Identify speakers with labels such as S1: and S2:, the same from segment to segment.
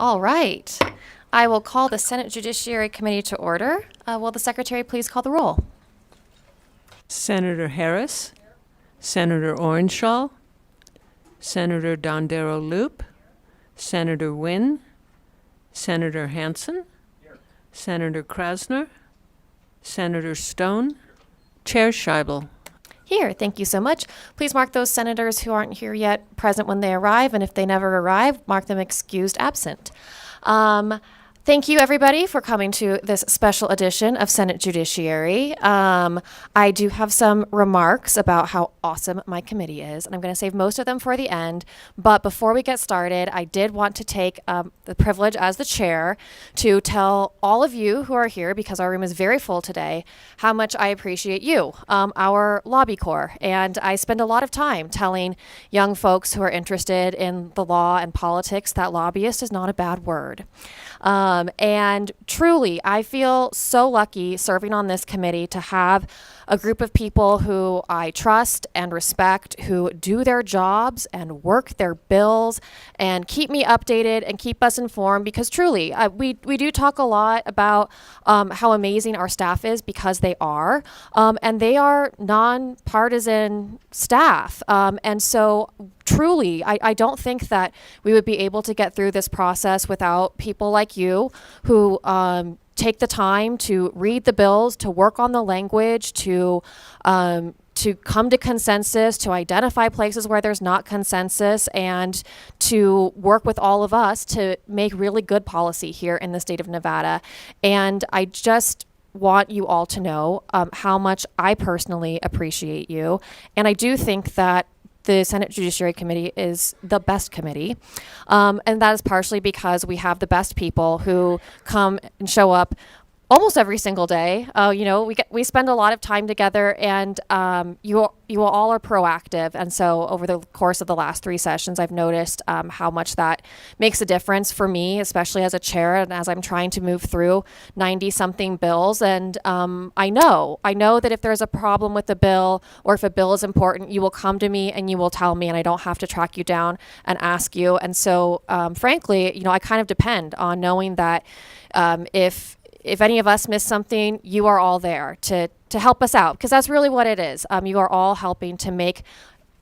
S1: All right. I will call the Senate Judiciary Committee to order. Will the Secretary please call the roll?
S2: Senator Harris, Senator Orenshaw, Senator Dondero Loop, Senator Wynn, Senator Hansen, Senator Krasner, Senator Stone, Chair Scheibel.
S1: Here, thank you so much. Please mark those senators who aren't here yet present when they arrive, and if they never arrive, mark them excused absent. Thank you, everybody, for coming to this special edition of Senate Judiciary. I do have some remarks about how awesome my committee is, and I'm going to save most of them for the end. But before we get started, I did want to take the privilege as the chair to tell all of you who are here, because our room is very full today, how much I appreciate you, our lobby corps. And I spend a lot of time telling young folks who are interested in the law and politics that lobbyist is not a bad word. And truly, I feel so lucky serving on this committee to have a group of people who I trust and respect, who do their jobs and work their bills and keep me updated and keep us informed, because truly, we do talk a lot about how amazing our staff is, because they are, and they are nonpartisan staff. And so truly, I don't think that we would be able to get through this process without people like you who take the time to read the bills, to work on the language, to come to consensus, to identify places where there's not consensus, and to work with all of us to make really good policy here in the state of Nevada. And I just want you all to know how much I personally appreciate you. And I do think that the Senate Judiciary Committee is the best committee. And that is partially because we have the best people who come and show up almost every single day. We spend a lot of time together, and you all are proactive. And so over the course of the last 3 sessions, I've noticed how much that makes a difference for me, especially as a chair and as I'm trying to move through 90-something bills. And I know that if there's a problem with the bill, or if a bill is important, you will come to me and you will tell me, and I don't have to track you down and ask you. And so frankly, I kind of depend on knowing that if any of us miss something, you are all there to help us out, because that's really what it is. You are all helping to make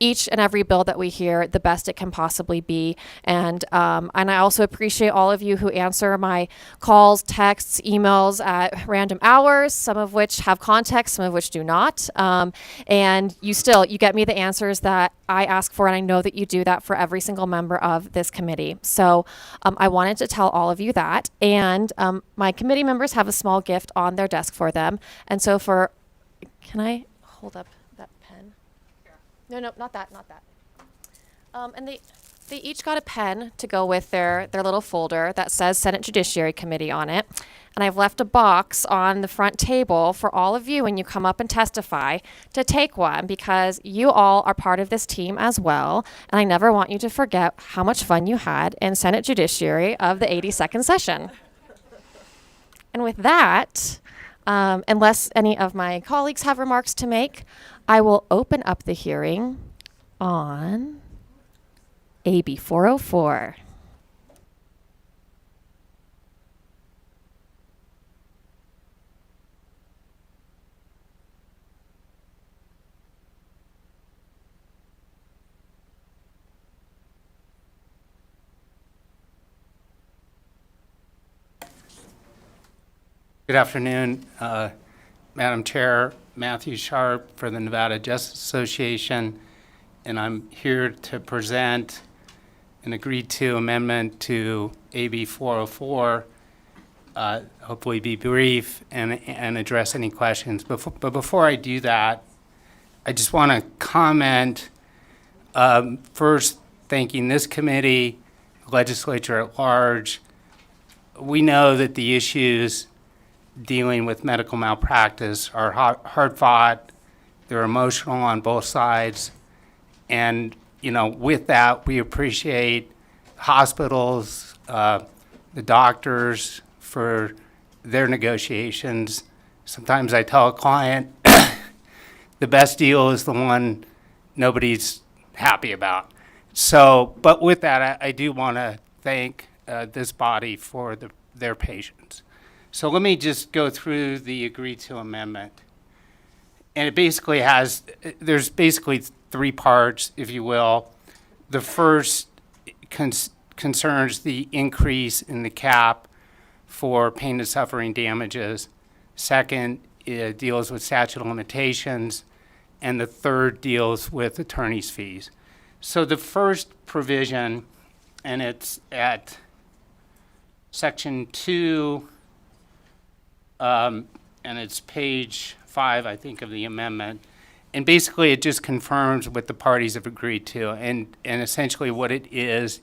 S1: each and every bill that we hear the best it can possibly be. And I also appreciate all of you who answer my calls, texts, emails at random hours, some of which have context, some of which do not. And you get me the answers that I ask for, and I know that you do that for every single member of this committee. So I wanted to tell all of you that. And my committee members have a small gift on their desk for them. And so can I hold up that pen? No, not that. And they each got a pen to go with their little folder that says Senate Judiciary Committee on it. And I've left a box on the front table for all of you when you come up and testify to take one, because you all are part of this team as well. And I never want you to forget how much fun you had in Senate Judiciary of the 82nd session. And with that, unless any of my colleagues have remarks to make, I will open up the hearing on AB 404.
S3: Good afternoon, Madam Chair. Matthew Sharp for the Nevada Justice Association, and I'm here to present an agreed-to amendment to AB 404, hopefully be brief and address any questions. But before I do that, I just want to comment, first thanking this committee, the legislature at large. We know that the issues dealing with medical malpractice are hard fought. They're emotional on both sides. And, with that, we appreciate hospitals, the doctors for their negotiations. Sometimes I tell a client the best deal is the one nobody's happy about. So, but with that, I do want to thank this body for their patients. So let me just go through the agreed to amendment. And it basically there's basically three parts, if you will. The first concerns the increase in the cap for pain and suffering damages. Second, it deals with statute of limitations. And the third deals with attorney's fees. So the first provision, and it's at section 2, and it's page 5, I think, of the amendment. And basically, it just confirms what the parties have agreed to. And essentially what it is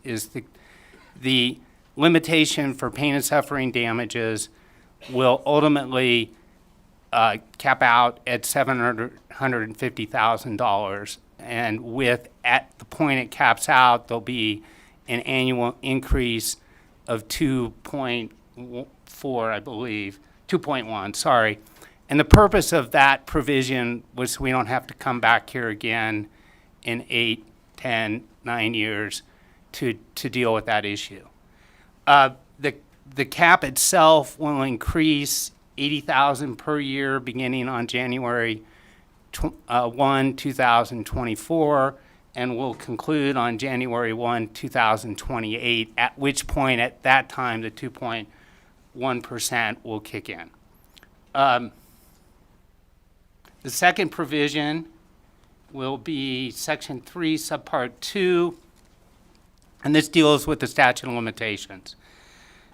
S3: the limitation for pain and suffering damages will ultimately cap out at $750,000. And at the point it caps out, there'll be an annual increase of 2.4, I believe, 2.1, sorry. And the purpose of that provision was so we don't have to come back here again in 8, 10, 9 years to deal with that issue. The cap itself will increase $80,000 per year beginning on January 1, 2024, and will conclude on January 1, 2028, at which point at that time the 2.1% will kick in. The second provision will be Section 3, Subpart 2, and this deals with the statute of limitations.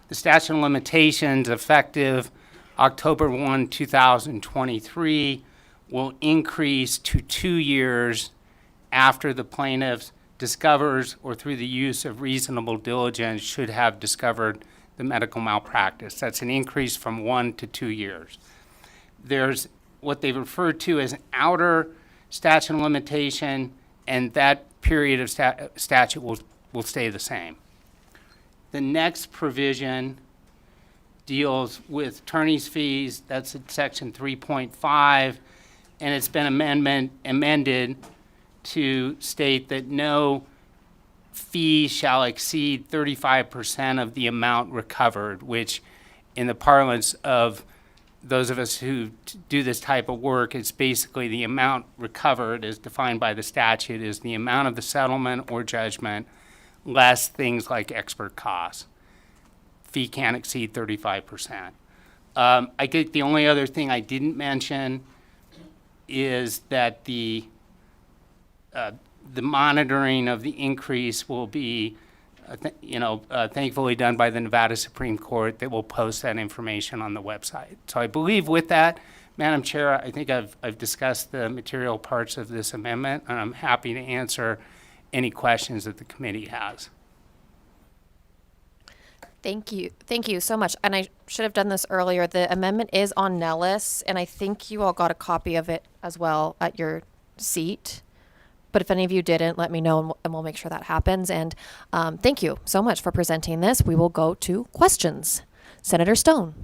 S3: The statute of limitations effective October 1, 2023 will increase to 2 years after the plaintiff discovers or through the use of reasonable diligence should have discovered the medical malpractice. That's an increase from 1 to 2 years. There's what they refer to as an outer statute of limitation, and that period of statute will stay the same. The next provision deals with attorney's fees. That's at section 3.5, and it's been amended to state that no fee shall exceed 35% of the amount recovered, which in the parlance of those of us who do this type of work, it's basically the amount recovered as defined by the statute is the amount of the settlement or judgment less things like expert costs. Fee can't exceed 35%. I think the only other thing I didn't mention is that the monitoring of the increase will be, thankfully done by the Nevada Supreme Court that will post that information on the website. So I believe with that, Madam Chair, I think I've discussed the material parts of this amendment, and I'm happy to answer any questions that the committee has.
S1: Thank you. Thank you so much. And I should have done this earlier. The amendment is on Nellis, and I think you all got a copy of it as well at your seat. But if any of you didn't, let me know, and we'll make sure that happens. And thank you so much for presenting this. We will go to questions. Senator Stone.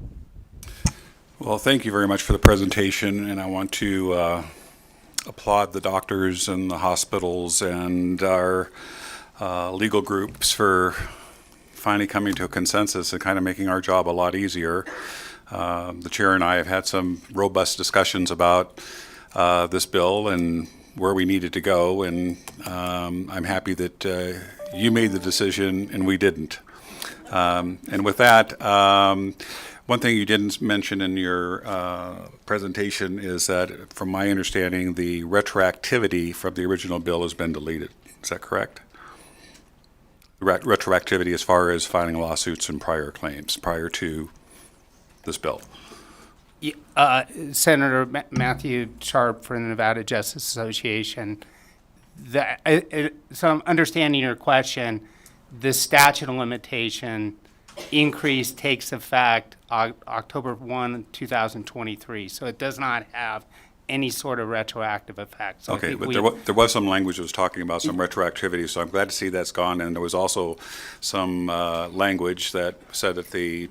S4: Well, thank you very much for the presentation, and I want to applaud the doctors and the hospitals and our legal groups for finally coming to a consensus and kind of making our job a lot easier. The chair and I have had some robust discussions about this bill and where we needed to go, and I'm happy that you made the decision and we didn't. And with that, one thing you didn't mention in your presentation is that, from my understanding, the retroactivity from the original bill has been deleted. Is that correct? Retroactivity as far as filing lawsuits and prior claims prior to this bill.
S3: Senator Matthew Sharp for the Nevada Justice Association. So I'm understanding your question. The statute of limitation increase takes effect October 1, 2023. So it does not have any sort of retroactive effect. So
S4: okay, but there was some language that was talking about some retroactivity, so I'm glad to see that's gone. And there was also some language that said that the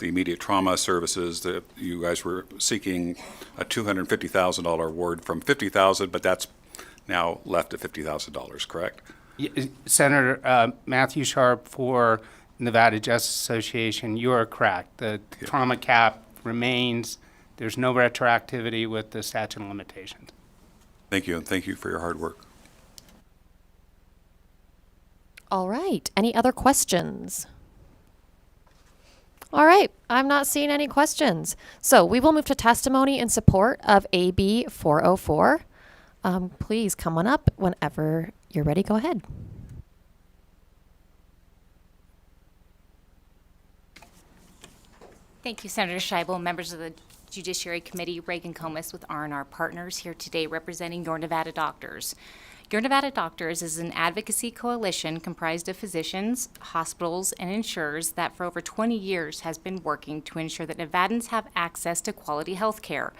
S4: immediate trauma services, that you guys were seeking a $250,000 award from $50,000, but that's now left at $50,000, correct?
S3: Senator Matthew Sharp for Nevada Justice Association, you are correct. The trauma cap remains. There's no retroactivity with the statute of limitations.
S4: Thank you, and thank you for your hard work.
S1: All right. Any other questions? All right. I'm not seeing any questions. So we will move to testimony in support of AB 404. Please come on up whenever you're ready. Go ahead.
S5: Thank you, Senator Scheibel, members of the Judiciary Committee, Reagan Comas with R&R Partners here today representing Your Nevada Doctors. Your Nevada Doctors is an advocacy coalition comprised of physicians, hospitals, and insurers that for over 20 years has been working to ensure that Nevadans have access to quality health care.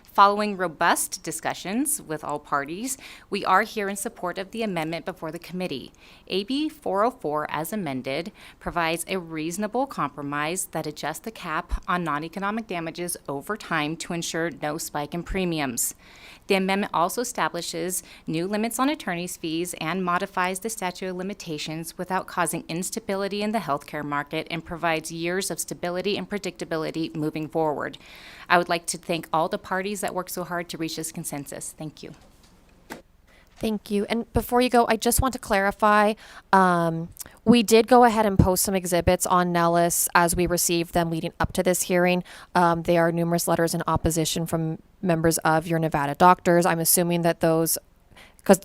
S5: Following robust discussions with all parties, we are here in support of the amendment before the committee. AB 404, as amended, provides a reasonable compromise that adjusts the cap on non-economic damages over time to ensure no spike in premiums. The amendment also establishes new limits on attorney's fees and modifies the statute of limitations without causing instability in the healthcare market and provides years of stability and predictability moving forward. I would like to thank all the parties that worked so hard to reach this consensus. Thank you.
S1: Thank you. And before you go, I just want to clarify, we did go ahead and post some exhibits on Nellis as we received them leading up to this hearing. There are numerous letters in opposition from members of Your Nevada Doctors. I'm assuming that those, because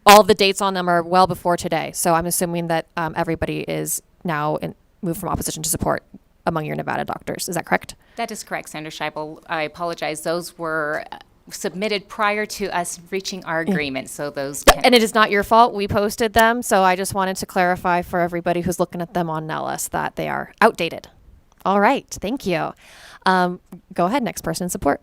S1: all the dates on them are well before today. So I'm assuming that everybody is now moved from opposition to support among Your Nevada Doctors. Is that correct?
S5: That is correct, Senator Scheibel. I apologize. Those were submitted prior to us reaching our agreement, so those can...
S1: And it is not your fault. We posted them, so I just wanted to clarify for everybody who's looking at them on Nellis that they are outdated. All right, thank you. Go ahead, next person in support.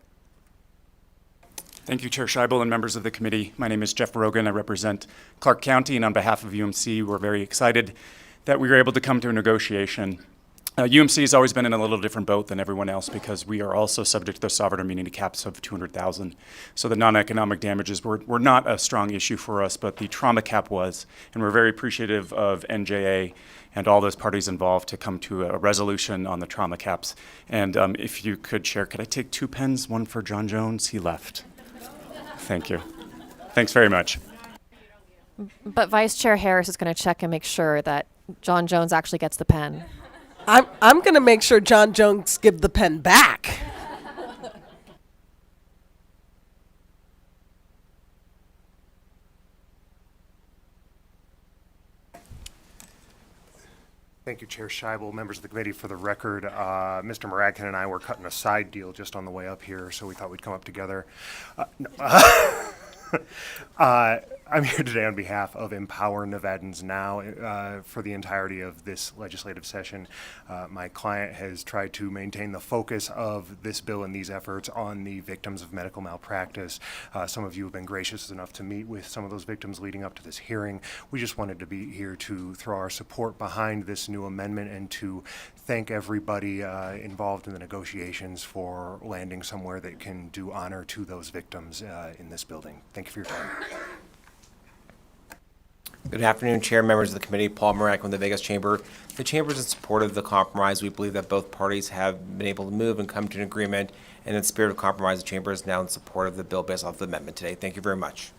S6: Thank you, Chair Scheibel and members of the committee. My name is Jeff Rogan. I represent Clark County, and on behalf of UMC, we're very excited that we were able to come to a negotiation. UMC has always been in a little different boat than everyone else because we are also subject to the sovereign immunity caps of $200,000. So the non-economic damages were not a strong issue for us, but the trauma cap was. And we're very appreciative of NJA and all those parties involved to come to a resolution on the trauma caps. And if you could share, could I take 2 pens? One for John Jones? He left. Thank you. Thanks very much.
S1: But Vice Chair Harris is going to check and make sure that John Jones actually gets the pen.
S7: I'm going to make sure John Jones give the pen back.
S8: Thank you, Chair Scheibel, members of the committee. For the record, Mr. Marakin and I were cutting a side deal just on the way up here, so we thought we'd come up together. I'm here today on behalf of Empower Nevadans Now for the entirety of this legislative session. My client has tried to maintain the focus of this bill and these efforts on the victims of medical malpractice. Some of you have been gracious enough to meet with some of those victims leading up to this hearing. We just wanted to be here to throw our support behind this new amendment and to thank everybody involved in the negotiations for landing somewhere that can do honor to those victims in this building. Thank you for your time.
S9: Good afternoon, Chair, members of the committee. Paul Morak from the Vegas Chamber. The Chamber is in support of the compromise. We believe that both parties have been able to move and come to an agreement. And in the spirit of compromise, the Chamber is now in support of the bill based off the amendment today. Thank you very much.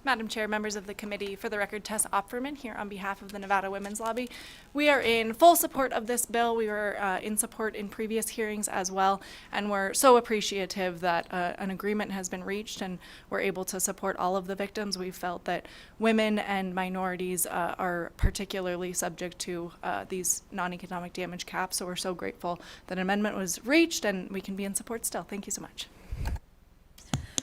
S10: Madam Chair, members of the committee, for the record, Tess Opferman here on behalf of the Nevada Women's Lobby. We are in full support of this bill. We were in support in previous hearings as well, and we're so appreciative that an agreement has been reached and we're able to support all of the victims. We felt that women and minorities are particularly subject to these non-economic damage caps, so we're so grateful that an amendment was reached and we can be in support still. Thank you so much.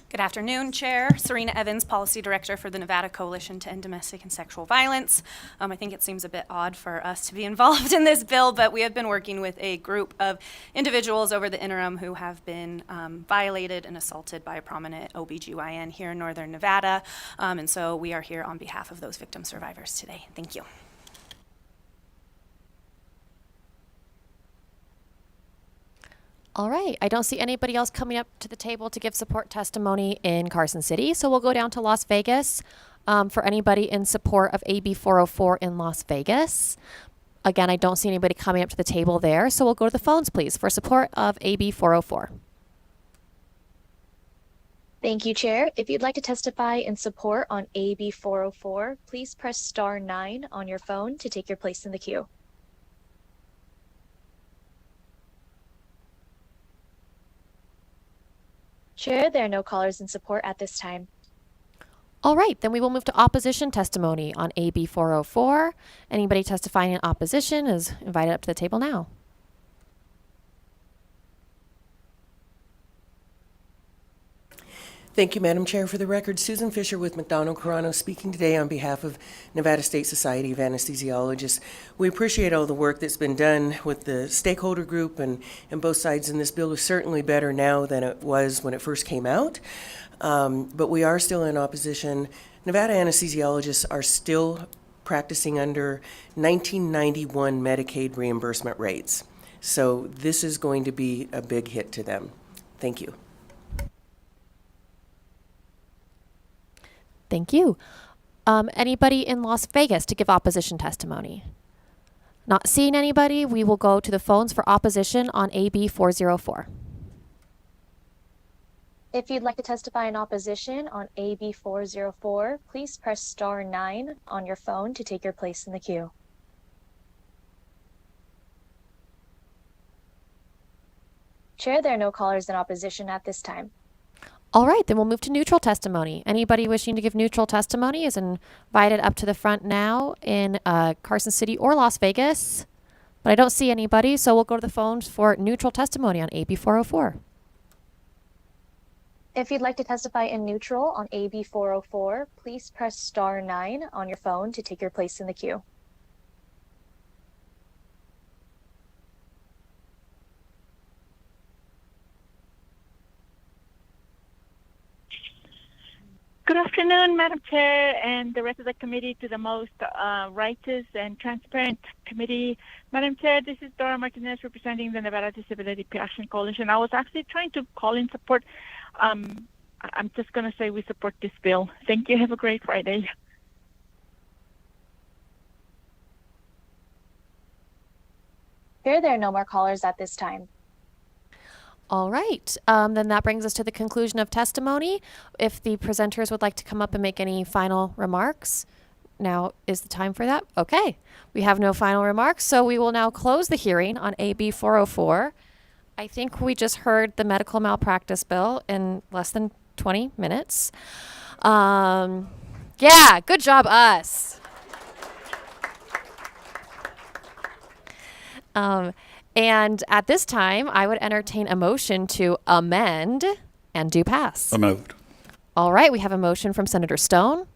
S11: Good afternoon, Chair. Serena Evans, Policy Director for the Nevada Coalition to End Domestic and Sexual Violence. I think it seems a bit odd for us to be involved in this bill, but we have been working with a group of individuals over the interim who have been violated and assaulted by a prominent OBGYN here in Northern Nevada. And so we are here on behalf of those victim survivors today. Thank you.
S1: All right. I don't see anybody else coming up to the table to give support testimony in Carson City, so we'll go down to Las Vegas for anybody in support of AB 404 in Las Vegas. Again, I don't see anybody coming up to the table there, so we'll go to the phones, please, for support of AB 404.
S12: Thank you, Chair. If you'd like to testify in support on AB 404, please press star 9 on your phone to take your place in the queue. Chair, there are no callers in support at this time.
S1: All right, then we will move to opposition testimony on AB 404. Anybody testifying in opposition is invited up to the table now.
S13: Thank you, Madam Chair. For the record, Susan Fisher with McDonald Carano speaking today on behalf of Nevada State Society of Anesthesiologists. We appreciate all the work that's been done with the stakeholder group and both sides, and this bill is certainly better now than it was when it first came out. But we are still in opposition. Nevada anesthesiologists are still practicing under 1991 Medicaid reimbursement rates. So this is going to be a big hit to them. Thank you.
S1: Thank you. Anybody in Las Vegas to give opposition testimony? Not seeing anybody, we will go to the phones for opposition on AB 404.
S12: If you'd like to testify in opposition on AB 404, please press star 9 on your phone to take your place in the queue. Chair, there are no callers in opposition at this time.
S1: All right, then we'll move to neutral testimony. Anybody wishing to give neutral testimony is invited up to the front now in Carson City or Las Vegas. But I don't see anybody, so we'll go to the phones for neutral testimony on AB 404.
S12: If you'd like to testify in neutral on AB 404, please press star 9 on your phone to take your place in the queue.
S14: Good afternoon, Madam Chair and the rest of the committee, to the most righteous and transparent committee. Madam Chair, this is Dora Martinez representing the Nevada Disability Action Coalition. I was actually trying to call in support. I'm just going to say we support this bill. Thank you. Have a great Friday.
S12: Here, there are no more callers at this time.
S1: All right, then that brings us to the conclusion of testimony. If the presenters would like to come up and make any final remarks, now is the time for that. Okay, we have no final remarks, so we will now close the hearing on AB 404. I think we just heard the medical malpractice bill in less than 20 minutes. Yeah, good job, us. And at this time, I would entertain a motion to amend and do pass.
S4: So moved.
S1: All right, we have a motion from Senator Stone.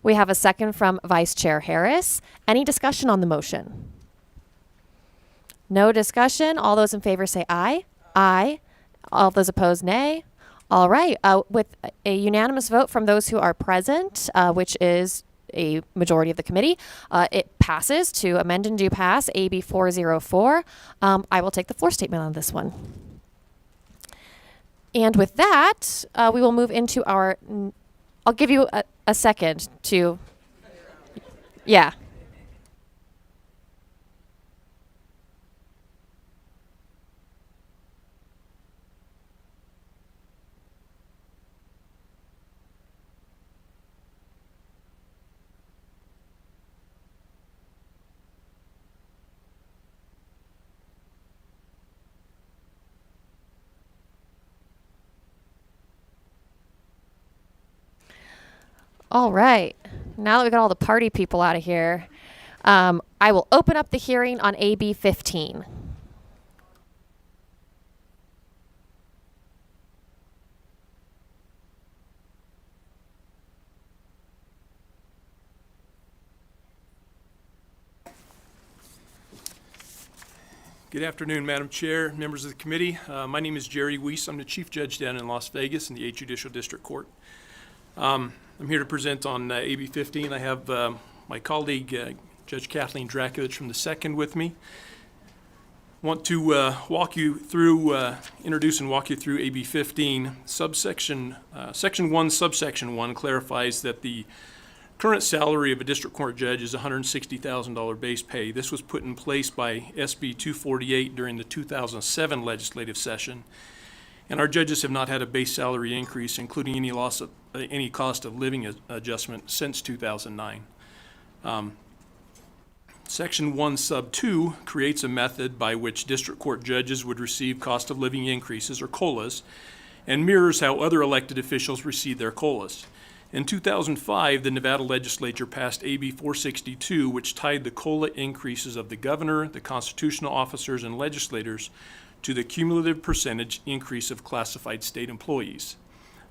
S1: We have a second from Vice Chair Harris. Any discussion on the motion? No discussion. All those in favor say aye. Aye. All those opposed, nay. All right, with a unanimous vote from those who are present, which is a majority of the committee, it passes to amend and do pass AB 404. I will take the floor statement on this one. And with that, we will move into our, I'll give you a second to, yeah. All right, now that we got all the party people out of here, I will open up the hearing on AB 15.
S15: Good afternoon, Madam Chair, members of the committee. My name is Jerry Weiss. I'm the Chief Judge down in Las Vegas in the 8th Judicial District Court. I'm here to present on AB 15. I have my colleague, Judge Kathleen Drakovich from the 2nd with me. Want to introduce and walk you through AB 15. Section 1, subsection 1 clarifies that the current salary of a district court judge is $160,000 base pay. This was put in place by SB 248 during the 2007 legislative session, and our judges have not had a base salary increase, including any cost of living adjustment, since 2009. Section 1 sub 2 creates a method by which district court judges would receive cost of living increases, or COLAs, and mirrors how other elected officials receive their COLAs. In 2005, the Nevada Legislature passed AB 462, which tied the COLA increases of the governor, the constitutional officers, and legislators to the cumulative percentage increase of classified state employees.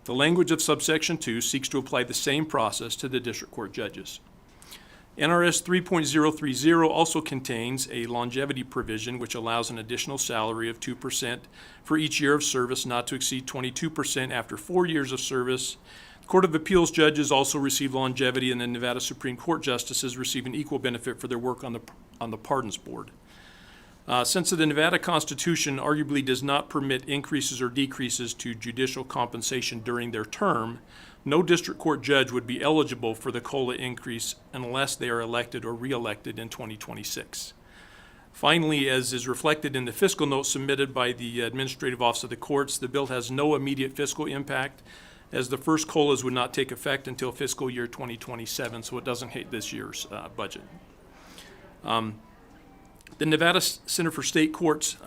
S15: The language of subsection 2 seeks to apply the same process to the district court judges. NRS 3.030 also contains a longevity provision which allows an additional salary of 2% for each year of service, not to exceed 22% after 4 years of service. Court of Appeals judges also receive longevity, and the Nevada Supreme Court justices receive an equal benefit for their work on the Pardons Board. Since the Nevada Constitution arguably does not permit increases or decreases to judicial compensation during their term, no district court judge would be eligible for the COLA increase unless they are elected or re-elected in 2026. Finally, as is reflected in the fiscal note submitted by the Administrative Office of the Courts, the bill has no immediate fiscal impact, as the first COLAs would not take effect until fiscal year 2027, so it doesn't hit this year's budget. The Nevada Center for State Courts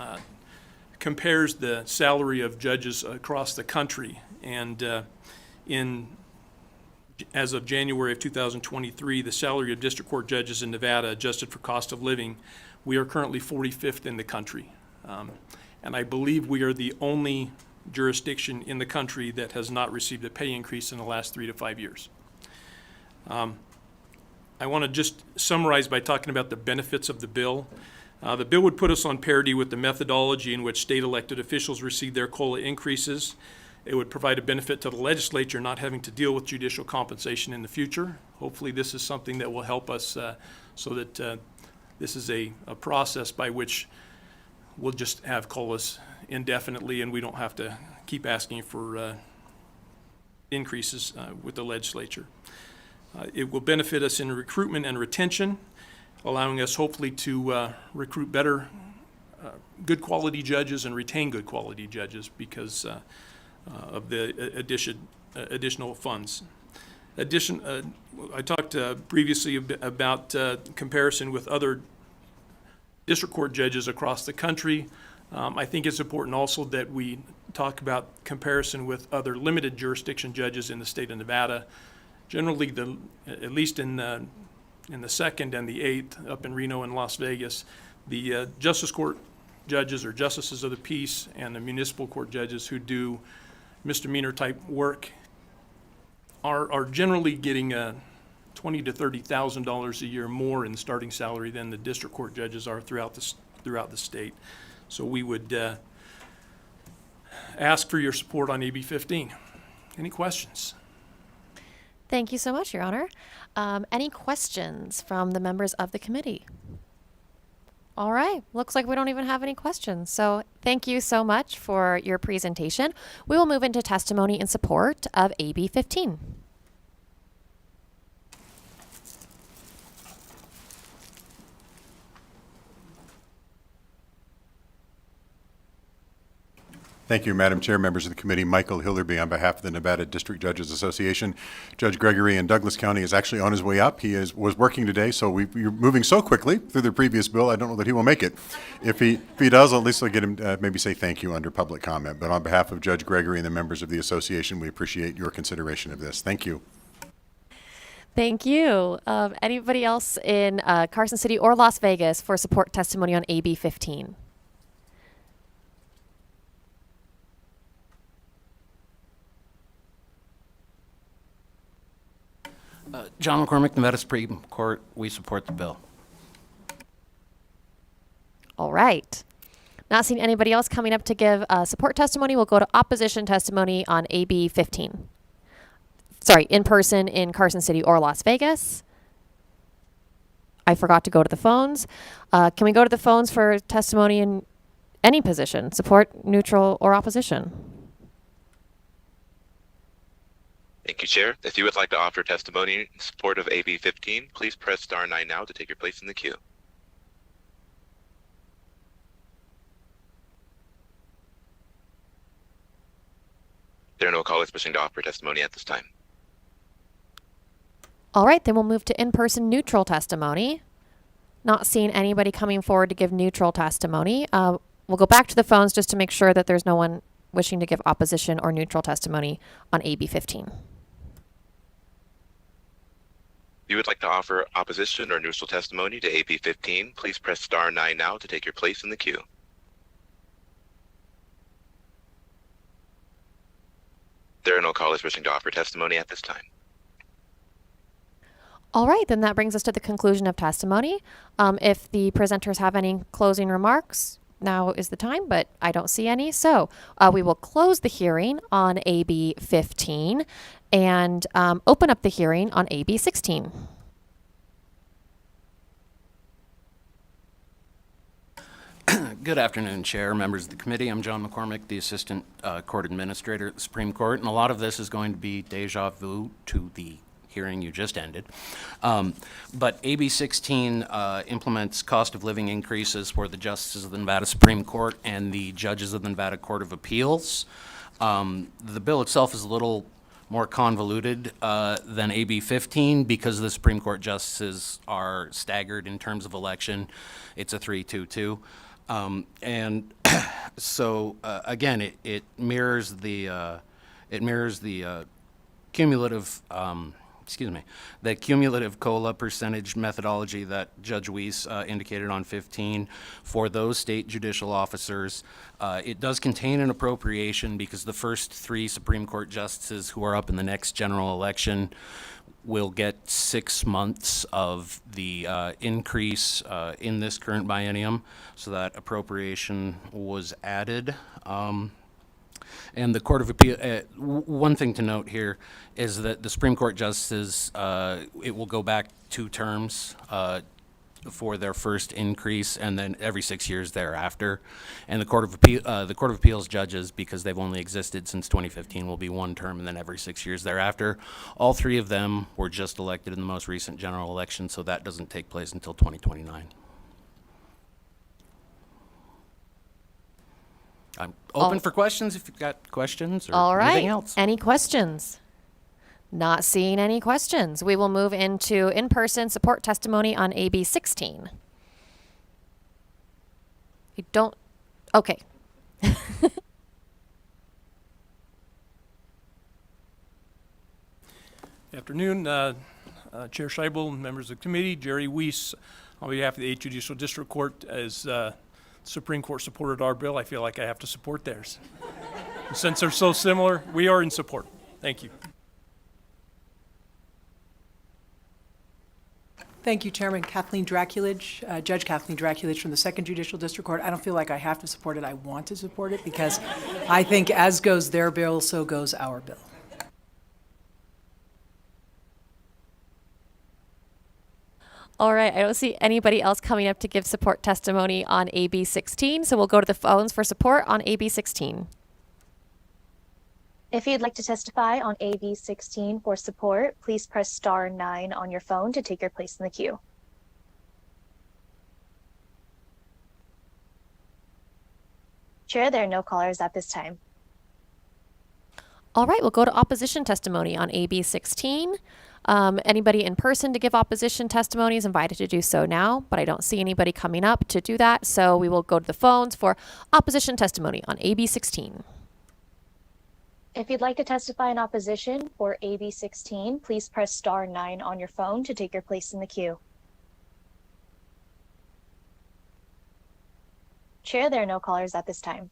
S15: compares the salary of judges across the country, and as of January of 2023, the salary of district court judges in Nevada, adjusted for cost of living, we are currently 45th in the country. And I believe we are the only jurisdiction in the country that has not received a pay increase in the last 3 to 5 years. I want to just summarize by talking about the benefits of the bill. The bill would put us on parity with the methodology in which state elected officials receive their COLA increases. It would provide a benefit to the legislature not having to deal with judicial compensation in the future. Hopefully this is something that will help us so that this is a process by which we'll just have COLAs indefinitely and we don't have to keep asking for increases with the legislature. It will benefit us in recruitment and retention, allowing us hopefully to recruit better, good quality judges and retain good quality judges because of the additional funds. I talked previously about comparison with other district court judges across the country. I think it's important also that we talk about comparison with other limited jurisdiction judges in the state of Nevada. Generally, at least in the 2nd and the 8th up in Reno and Las Vegas, the justice court judges or justices of the peace and the municipal court judges who do misdemeanor type work are generally getting $20,000 to $30,000 a year more in starting salary than the district court judges are throughout the state. So we would ask for your support on AB 15. Any questions?
S1: Thank you so much, Your Honor. Any questions from the members of the committee? All right, looks like we don't even have any questions. So thank you so much for your presentation. We will move into testimony in support of AB 15.
S16: Thank you, Madam Chair, members of the committee. Michael Hilderby on behalf of the Nevada District Judges Association. Judge Gregory in Douglas County is actually on his way up. He was working today, so we're moving so quickly through the previous bill, I don't know that he will make it. If he does, at least I'll get him maybe say thank you under public comment. But on behalf of Judge Gregory and the members of the association, we appreciate your consideration of this. Thank you.
S1: Thank you. Anybody else in Carson City or Las Vegas for support testimony on AB 15?
S17: John McCormick, Nevada Supreme Court. We support the bill.
S1: All right. Not seeing anybody else coming up to give support testimony, we'll go to opposition testimony on AB 15. Sorry, in person in Carson City or Las Vegas. I forgot to go to the phones. Can we go to the phones for testimony in any position, support, neutral, or opposition.
S18: Thank you, Chair. If you would like to offer testimony in support of AB 15, please press star 9 now to take your place in the queue. There are no callers wishing to offer testimony at this time.
S1: All right, then we'll move to in-person neutral testimony. Not seeing anybody coming forward to give neutral testimony. We'll go back to the phones just to make sure that there's no one wishing to give opposition or neutral testimony on AB 15.
S18: If you would like to offer opposition or neutral testimony to AB 15, please press star 9 now to take your place in the queue. There are no callers wishing to offer testimony at this time.
S1: All right, then that brings us to the conclusion of testimony. If the presenters have any closing remarks, now is the time, but I don't see any. So we will close the hearing on AB 15 and open up the hearing on AB 16.
S17: Good afternoon, Chair, members of the committee. I'm John McCormick, the Assistant Court Administrator at the Supreme Court, and a lot of this is going to be deja vu to the hearing you just ended. But AB 16 implements cost of living increases for the justices of the Nevada Supreme Court and the judges of the Nevada Court of Appeals. The bill itself is a little more convoluted than AB 15 because the Supreme Court justices are staggered in terms of election. It's a 3-2-2. And so again, it mirrors the cumulative the cumulative COLA percentage methodology that Judge Weiss indicated on 15 for those state judicial officers. It does contain an appropriation because the first 3 Supreme Court justices who are up in the next general election will get 6 months of the increase in this current biennium. So that appropriation was added. And the Court of Appeal, one thing to note here is that the Supreme Court justices, it will go back 2 terms for their first increase, and then every 6 years thereafter. And the Court of Appeals judges, because they've only existed since 2015, will be 1 term, and then every 6 years thereafter. All 3 of them were just elected in the most recent general election, so that doesn't take place until 2029. I'm open for questions if you've got questions or
S1: All right.
S17: anything else.
S1: Any questions? Not seeing any questions. We will move into in-person support testimony on AB 16. You don't, okay.
S15: Afternoon, Chair Scheibel and members of the committee. Jerry Weiss, on behalf of the 8th Judicial District Court, as Supreme Court supported our bill, I feel like I have to support theirs. Since they're so similar, we are in support. Thank you.
S19: Thank you, Chairman. Kathleen Draculich, Judge Kathleen Draculich from the 2nd Judicial District Court. I don't feel like I have to support it. I want to support it because I think as goes their bill, so goes our bill.
S1: All right, I don't see anybody else coming up to give support testimony on AB 16, so we'll go to the phones for support on AB 16.
S12: If you'd like to testify on AB 16 for support, please press star 9 on your phone to take your place in the queue. Chair, there are no callers at this time.
S1: All right, we'll go to opposition testimony on AB 16. Anybody in person to give opposition testimony is invited to do so now, but I don't see anybody coming up to do that, so we will go to the phones for opposition testimony on AB 16.
S12: If you'd like to testify in opposition for AB 16, please press star 9 on your phone to take your place in the queue. Chair, there are no callers at this time.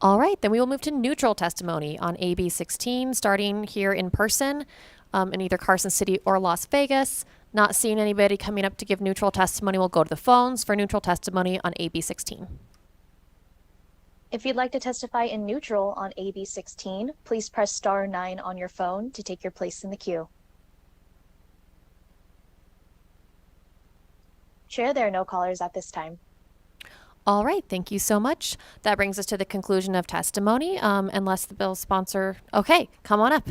S1: All right, then we will move to neutral testimony on AB 16, starting here in person in either Carson City or Las Vegas. Not seeing anybody coming up to give neutral testimony, we'll go to the phones for neutral testimony on AB 16.
S12: If you'd like to testify in neutral on AB 16, please press star 9 on your phone to take your place in the queue. Chair, there are no callers at this time.
S1: All right, thank you so much. That brings us to the conclusion of testimony, unless the bill sponsor, okay, come on up.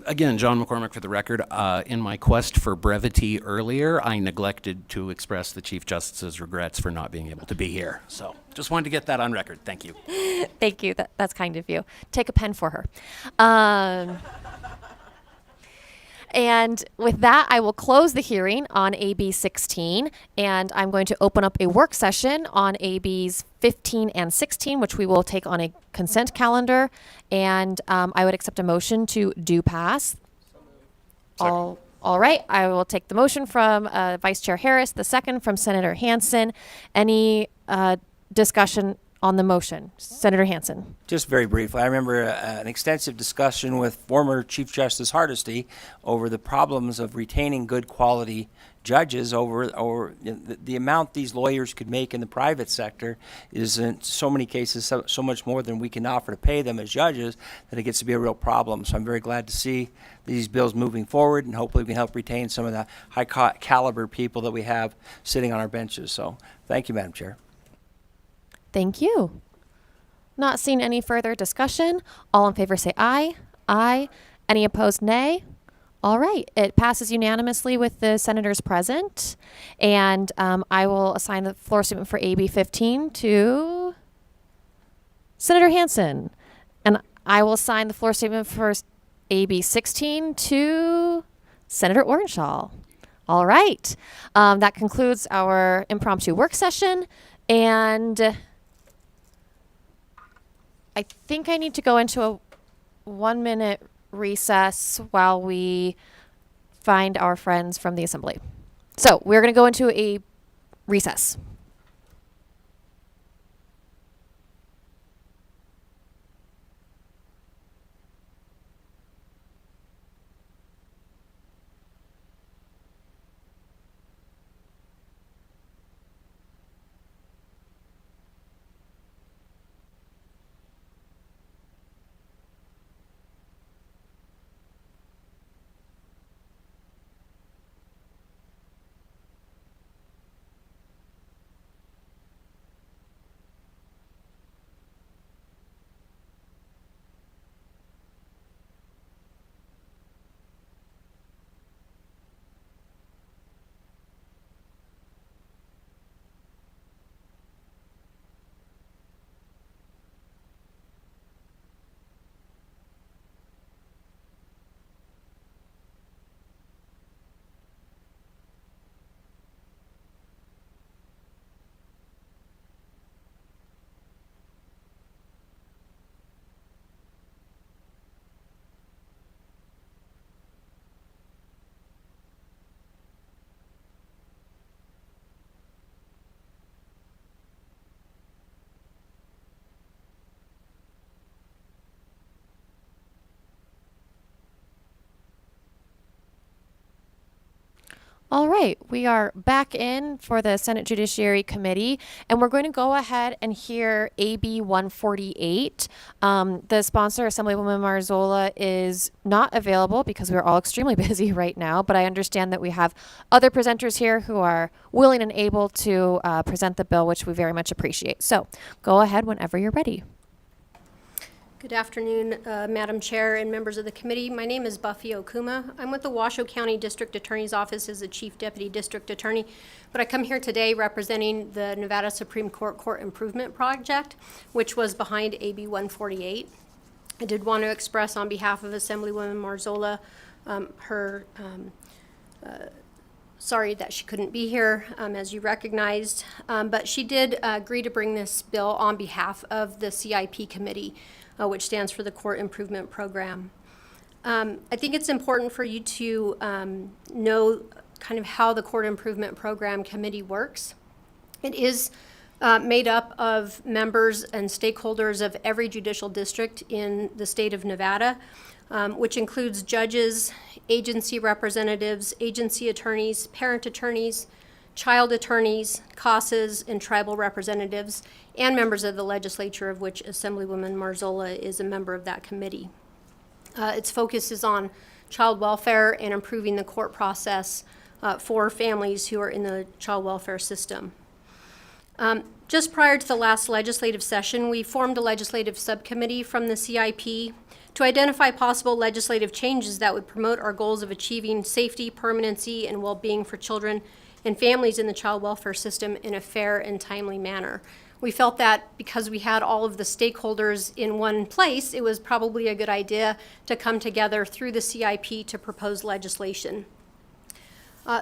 S17: Again, John McCormick for the record. In my quest for brevity earlier, I neglected to express the Chief Justice's regrets for not being able to be here. So just wanted to get that on record. Thank you.
S1: Thank you. That's kind of you. Take a pen for her. And with that, I will close the hearing on AB 16, and I'm going to open up a work session on ABs 15 and 16, which we will take on a consent calendar. And I would accept a motion to do pass. All right. I will take the motion from Vice Chair Harris, the second from Senator Hansen. Any discussion on the motion? Senator Hansen.
S20: Just very briefly, I remember an extensive discussion with former Chief Justice Hardesty over the problems of retaining good quality judges over the amount these lawyers could make in the private sector is in so many cases so much more than we can offer to pay them as judges that it gets to be a real problem. So I'm very glad to see these bills moving forward, and hopefully we can help retain some of the high caliber people that we have sitting on our benches. So thank you, Madam Chair.
S1: Thank you. Not seeing any further discussion. All in favor say aye. Aye. Any opposed, nay. All right. It passes unanimously with the senators present. And I will assign the floor statement for AB 15 to Senator Hansen. And I will assign the floor statement for AB 16 to Senator Orenshaw. All right. That concludes our impromptu work session. And I think I need to go into a 1-minute recess while we find our friends from the assembly. So we're going to go into a recess. All right, we are back in for the Senate Judiciary Committee, and we're going to go ahead and hear AB 148. The sponsor, Assemblywoman Marzola, is not available because we're all extremely busy right now, but I understand that we have other presenters here who are willing and able to present the bill, which we very much appreciate. So go ahead whenever you're ready.
S21: Good afternoon, Madam Chair and members of the committee. My name is Buffy Okuma. I'm with the Washoe County District Attorney's Office as the Chief Deputy District Attorney, but I come here today representing the Nevada Supreme Court Court Improvement Project, which was behind AB 148. I did want to express on behalf of Assemblywoman Marzola sorry that she couldn't be here, as you recognized, but she did agree to bring this bill on behalf of the CIP committee, which stands for the Court Improvement Program. I think it's important for you to know kind of how the Court Improvement Program committee works. It is made up of members and stakeholders of every judicial district in the state of Nevada, which includes judges, agency representatives, agency attorneys, parent attorneys, child attorneys, CASAs, and tribal representatives, and members of the legislature, of which Assemblywoman Marzola is a member of that committee. Its focus is on child welfare and improving the court process for families who are in the child welfare system. Just prior to the last legislative session, we formed a legislative subcommittee from the CIP to identify possible legislative changes that would promote our goals of achieving safety, permanency, and well-being for children and families in the child welfare system in a fair and timely manner. We felt that because we had all of the stakeholders in one place, it was probably a good idea to come together through the CIP to propose legislation.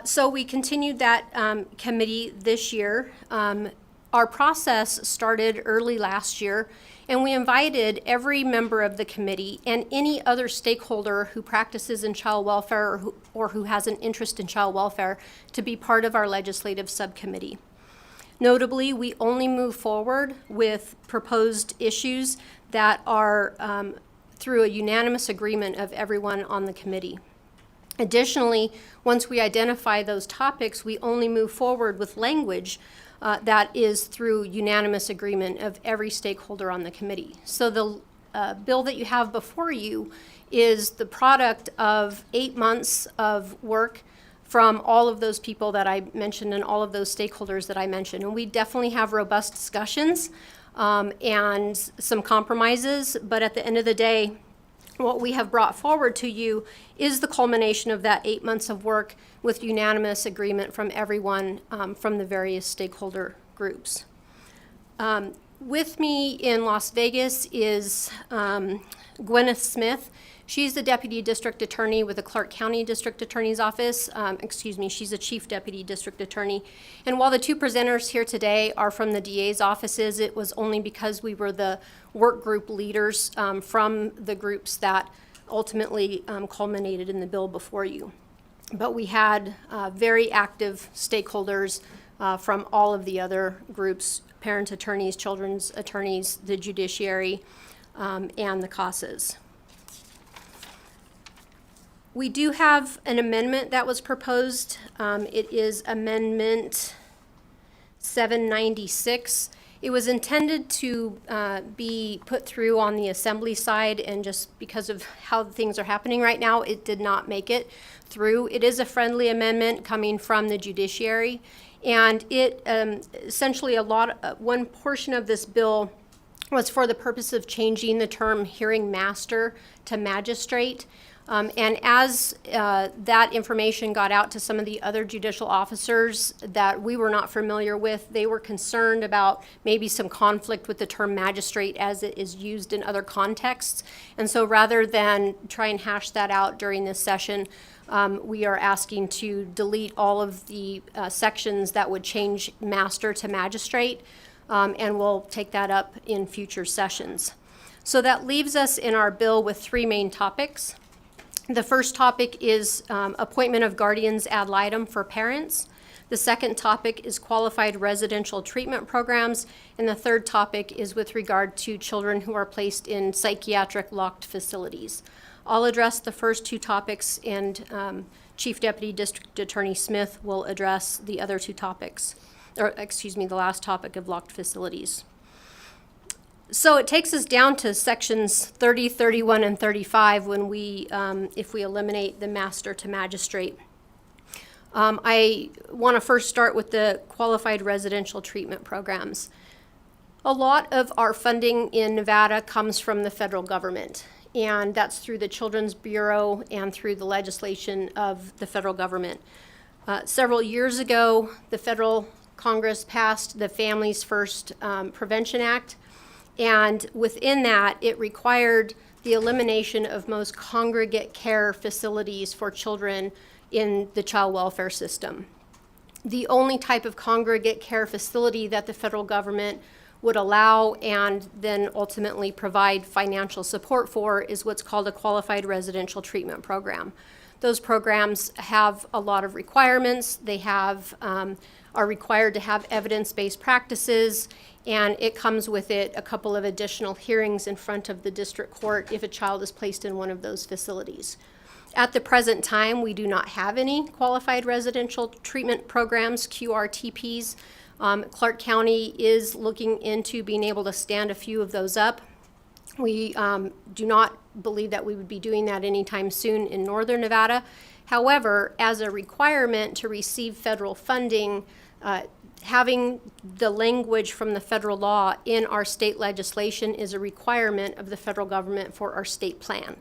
S21: So we continued that committee this year. Our process started early last year, and we invited every member of the committee and any other stakeholder who practices in child welfare or who has an interest in child welfare to be part of our legislative subcommittee. Notably, we only move forward with proposed issues that are through a unanimous agreement of everyone on the committee. Additionally, once we identify those topics, we only move forward with language that is through unanimous agreement of every stakeholder on the committee. So the bill that you have before you is the product of 8 months of work from all of those people that I mentioned and all of those stakeholders that I mentioned. And we definitely have robust discussions and some compromises, but at the end of the day, what we have brought forward to you is the culmination of that 8 months of work with unanimous agreement from everyone from the various stakeholder groups. With me in Las Vegas is Gwyneth Smith. She's the Deputy District Attorney with the Clark County District Attorney's Office. She's a Chief Deputy District Attorney. And while the two presenters here today are from the DA's offices, it was only because we were the work group leaders from the groups that ultimately culminated in the bill before you. But we had very active stakeholders from all of the other groups, parent attorneys, children's attorneys, the judiciary, and the CASAs. We do have an amendment that was proposed. It is Amendment 796. It was intended to be put through on the assembly side, and just because of how things are happening right now, it did not make it through. It is a friendly amendment coming from the judiciary, and it essentially one portion of this bill was for the purpose of changing the term hearing master to magistrate. And as that information got out to some of the other judicial officers that we were not familiar with, they were concerned about maybe some conflict with the term magistrate as it is used in other contexts. And so rather than try and hash that out during this session, we are asking to delete all of the sections that would change master to magistrate, and we'll take that up in future sessions. So that leaves us in our bill with three main topics. The first topic is appointment of guardians ad litem for parents. The second topic is qualified residential treatment programs. And the third topic is with regard to children who are placed in psychiatric locked facilities. I'll address the first two topics, and Chief Deputy District Attorney Smith will address the other two topics, the last topic of locked facilities. So it takes us down to sections 30, 31, and 35 when we, if we eliminate the master to magistrate. I want to first start with the qualified residential treatment programs. A lot of our funding in Nevada comes from the federal government, and that's through the Children's Bureau and through the legislation of the federal government. Several years ago, the federal Congress passed the Families First Prevention Act. And within that, it required the elimination of most congregate care facilities for children in the child welfare system. The only type of congregate care facility that the federal government would allow and then ultimately provide financial support for is what's called a qualified residential treatment program. Those programs have a lot of requirements. They are required to have evidence-based practices, and it comes with it a couple of additional hearings in front of the district court if a child is placed in one of those facilities. At the present time, we do not have any qualified residential treatment programs, QRTPs. Clark County is looking into being able to stand a few of those up. We do not believe that we would be doing that anytime soon in northern Nevada. However, as a requirement to receive federal funding, having the language from the federal law in our state legislation is a requirement of the federal government for our state plan.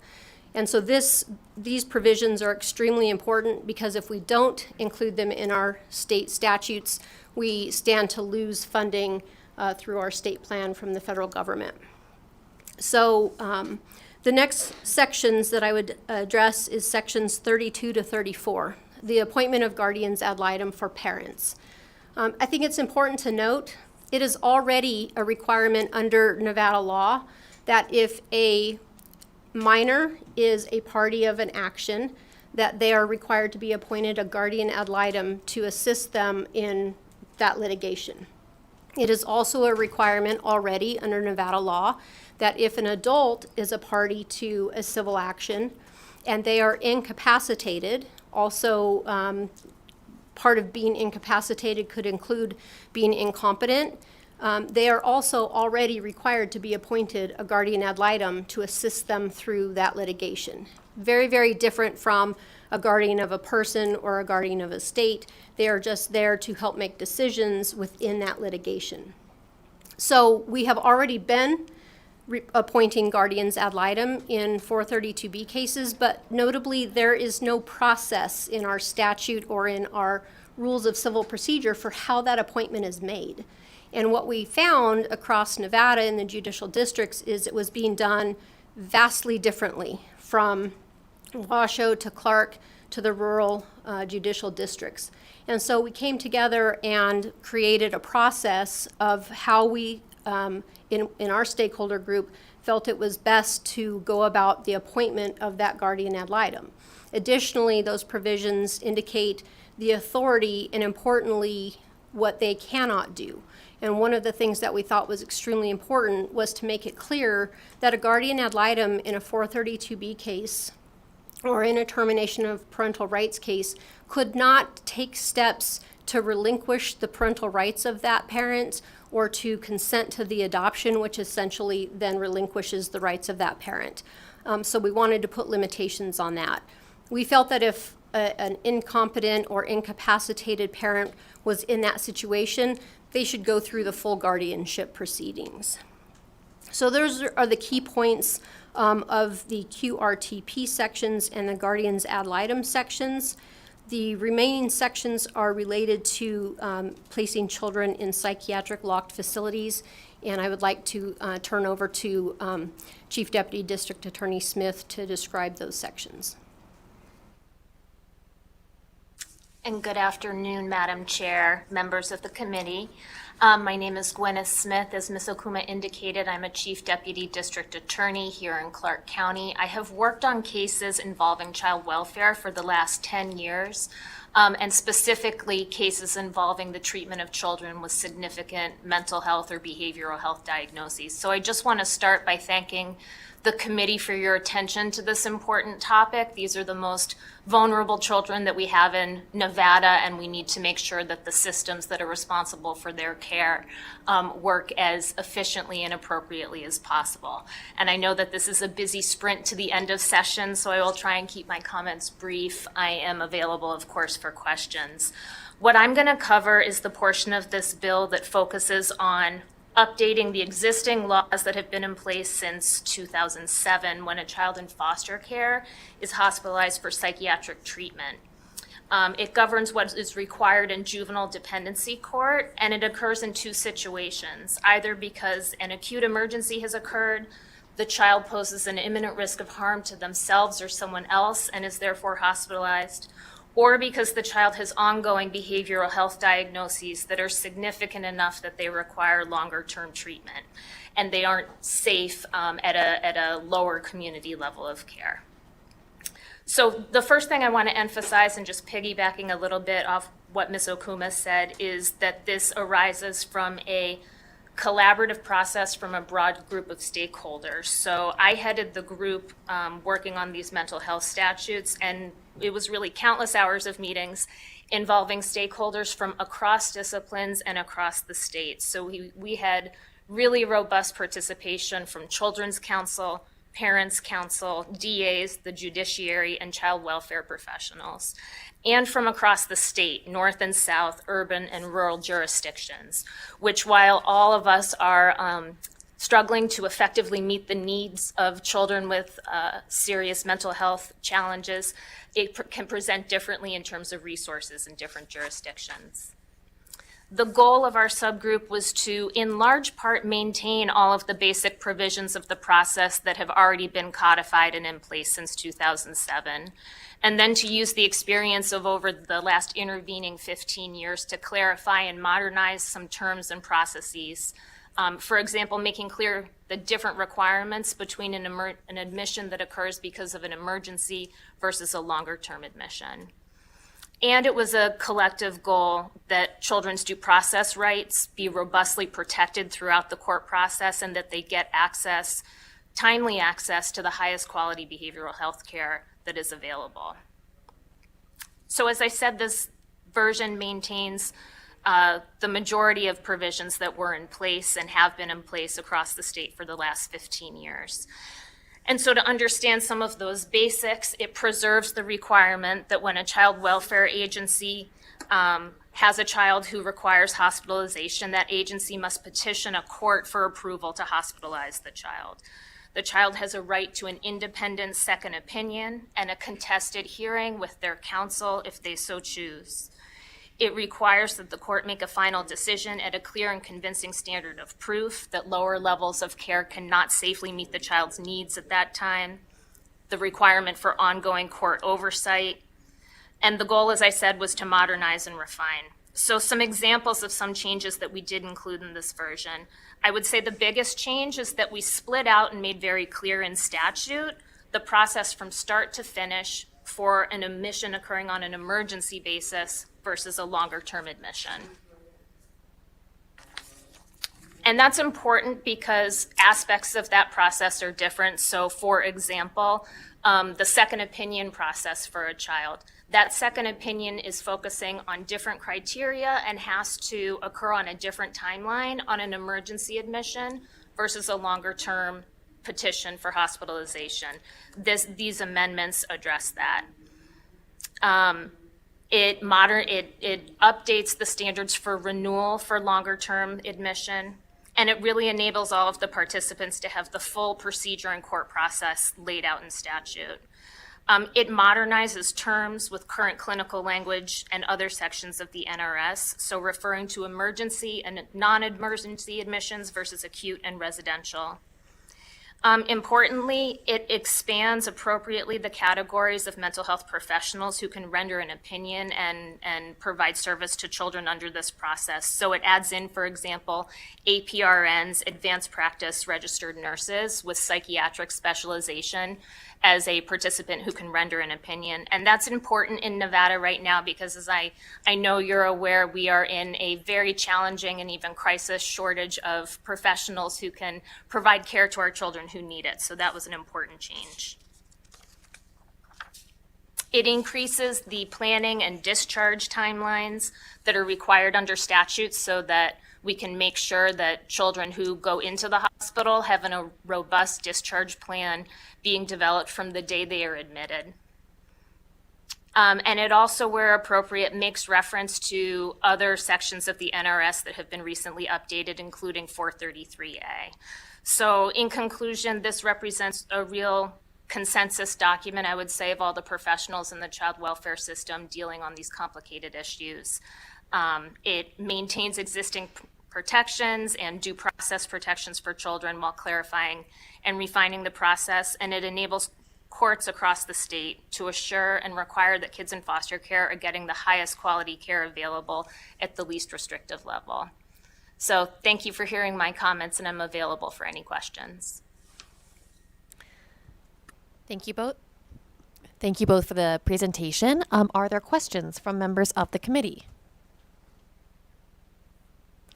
S21: And so these provisions are extremely important because if we don't include them in our state statutes, we stand to lose funding through our state plan from the federal government. So the next sections that I would address is sections 32 to 34, the appointment of guardians ad litem for parents. I think it's important to note it is already a requirement under Nevada law that if a minor is a party of an action, that they are required to be appointed a guardian ad litem to assist them in that litigation. It is also a requirement already under Nevada law that if an adult is a party to a civil action and they are incapacitated, also part of being incapacitated could include being incompetent, they are also already required to be appointed a guardian ad litem to assist them through that litigation. Very, very different from a guardian of a person or a guardian of a state. They are just there to help make decisions within that litigation. So we have already been appointing guardians ad litem in 432B cases, but notably there is no process in our statute or in our rules of civil procedure for how that appointment is made. And what we found across Nevada in the judicial districts is it was being done vastly differently from Washoe to Clark to the rural judicial districts. And so we came together and created a process of how we, in our stakeholder group, felt it was best to go about the appointment of that guardian ad litem. Additionally, those provisions indicate the authority and, importantly, what they cannot do. And one of the things that we thought was extremely important was to make it clear that a guardian ad litem in a 432B case or in a termination of parental rights case could not take steps to relinquish the parental rights of that parent or to consent to the adoption, which essentially then relinquishes the rights of that parent. So we wanted to put limitations on that. We felt that if an incompetent or incapacitated parent was in that situation, they should go through the full guardianship proceedings. So those are the key points of the QRTP sections and the guardians ad litem sections. The remaining sections are related to placing children in psychiatric locked facilities, and I would like to turn over to Chief Deputy District Attorney Smith to describe those sections.
S2: And good afternoon, Madam Chair, members of the committee. My name is Gwyneth Smith. As Ms. Okuma indicated, I'm a Chief Deputy District Attorney here in Clark County. I have worked on cases involving child welfare for the last 10 years, and specifically cases involving the treatment of children with significant mental health or behavioral health diagnoses. So I just want to start by thanking the committee for your attention to this important topic. These are the most vulnerable children that we have in Nevada, and we need to make sure that the systems that are responsible for their care work as efficiently and appropriately as possible. And I know that this is a busy sprint to the end of session, so I will try and keep my comments brief. I am available, of course, for questions. What I'm going to cover is the portion of this bill that focuses on updating the existing laws that have been in place since 2007 when a child in foster care is hospitalized for psychiatric treatment. It governs what is required in juvenile dependency court, and it occurs in two situations, either because an acute emergency has occurred, the child poses an imminent risk of harm to themselves or someone else and is therefore hospitalized, or because the child has ongoing behavioral health diagnoses that are significant enough that they require longer-term treatment, and they aren't safe at a lower community level of care. So the first thing I want to emphasize, and just piggybacking a little bit off what Ms. Okuma said, is that this arises from a collaborative process from a broad group of stakeholders. So I headed the group working on these mental health statutes, and it was really countless hours of meetings involving stakeholders from across disciplines and across the state. So we had really robust participation from Children's Council, parents' council, DAs, the judiciary, and child welfare professionals, and from across the state, north and south, urban and rural jurisdictions, which while all of us are struggling to effectively meet the needs of children with serious mental health challenges, it can present differently in terms of resources in different jurisdictions. The goal of our subgroup was to, in large part, maintain all of the basic provisions of the process that have already been codified and in place since 2007, and then to use the experience of over the last intervening 15 years to clarify and modernize some terms and processes. For example, making clear the different requirements between an admission that occurs because of an emergency versus a longer-term admission. And it was a collective goal that children's due process rights be robustly protected throughout the court process and that they get access, timely access to the highest quality behavioral health care that is available. So as I said, this version maintains the majority of provisions that were in place and have been in place across the state for the last 15 years. And so to understand some of those basics, it preserves the requirement that when a child welfare agency has a child who requires hospitalization, that agency must petition a court for approval to hospitalize the child. The child has a right to an independent second opinion and a contested hearing with their counsel if they so choose. It requires that the court make a final decision at a clear and convincing standard of proof that lower levels of care cannot safely meet the child's needs at that time, the requirement for ongoing court oversight, and the goal, as I said, was to modernize and refine. So some examples of some changes that we did include in this version. I would say the biggest change is that we split out and made very clear in statute the process from start to finish for an admission occurring on an emergency basis versus a longer-term admission. And that's important because aspects of that process are different. So for example, the second opinion process for a child. That second opinion is focusing on different criteria and has to occur on a different timeline on an emergency admission versus a longer-term petition for hospitalization. These amendments address that. It updates the standards for renewal for longer-term admission, and it really enables all of the participants to have the full procedure and court process laid out in statute. It modernizes terms with current clinical language and other sections of the NRS, so referring to emergency and non-emergency admissions versus acute and residential. Importantly, it expands appropriately the categories of mental health professionals who can render an opinion and provide service to children under this process. So it adds in, for example, APRNs, advanced practice registered nurses with psychiatric specialization as a participant who can render an opinion. And that's important in Nevada right now because, as I know you're aware, we are in a very challenging and even crisis shortage of professionals who can provide care to our children who need it. So that was an important change. It increases the planning and discharge timelines that are required under statute so that we can make sure that children who go into the hospital have a robust discharge plan being developed from the day they are admitted. And it also, where appropriate, makes reference to other sections of the NRS that have been recently updated, including 433A. So in conclusion, this represents a real consensus document, I would say, of all the professionals in the child welfare system dealing on these complicated issues. It maintains existing protections and due process protections for children while clarifying and refining the process, and it enables courts across the state to assure and require that kids in foster care are getting the highest quality care available at the least restrictive level. So thank you for hearing my comments, and I'm available for any questions.
S1: Thank you both. Thank you both for the presentation. Are there questions from members of the committee?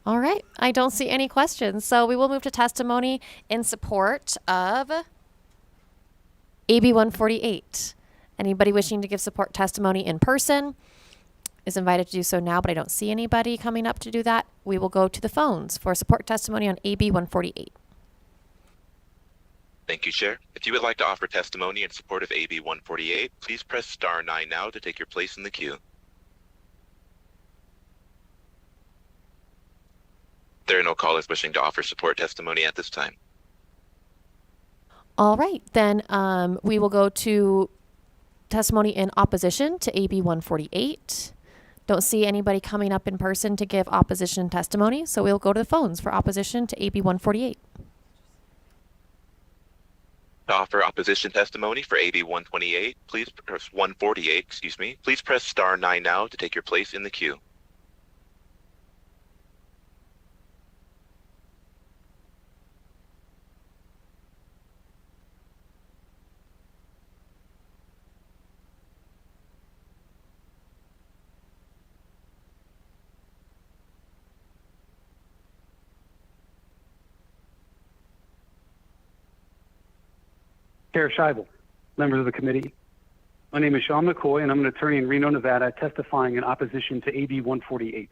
S1: All right, I don't see any questions, so we will move to testimony in support of AB 148. Anybody wishing to give support testimony in person is invited to do so now, but I don't see anybody coming up to do that. We will go to the phones for support testimony on AB 148.
S18: Thank you, Chair. If you would like to offer testimony in support of AB 148, please press star 9 now to take your place in the queue. There are no callers wishing to offer support testimony at this time.
S1: All right, then we will go to testimony in opposition to AB 148. Don't see anybody coming up in person to give opposition testimony, so we'll go to the phones for opposition to AB 148.
S18: To offer opposition testimony for AB 148, please press 148, excuse me. Please press star 9 now to take your place in the queue.
S3: Chair Scheibel, members of the committee. My name is Sean McCoy, and I'm an attorney in Reno, Nevada, testifying in opposition to AB 148.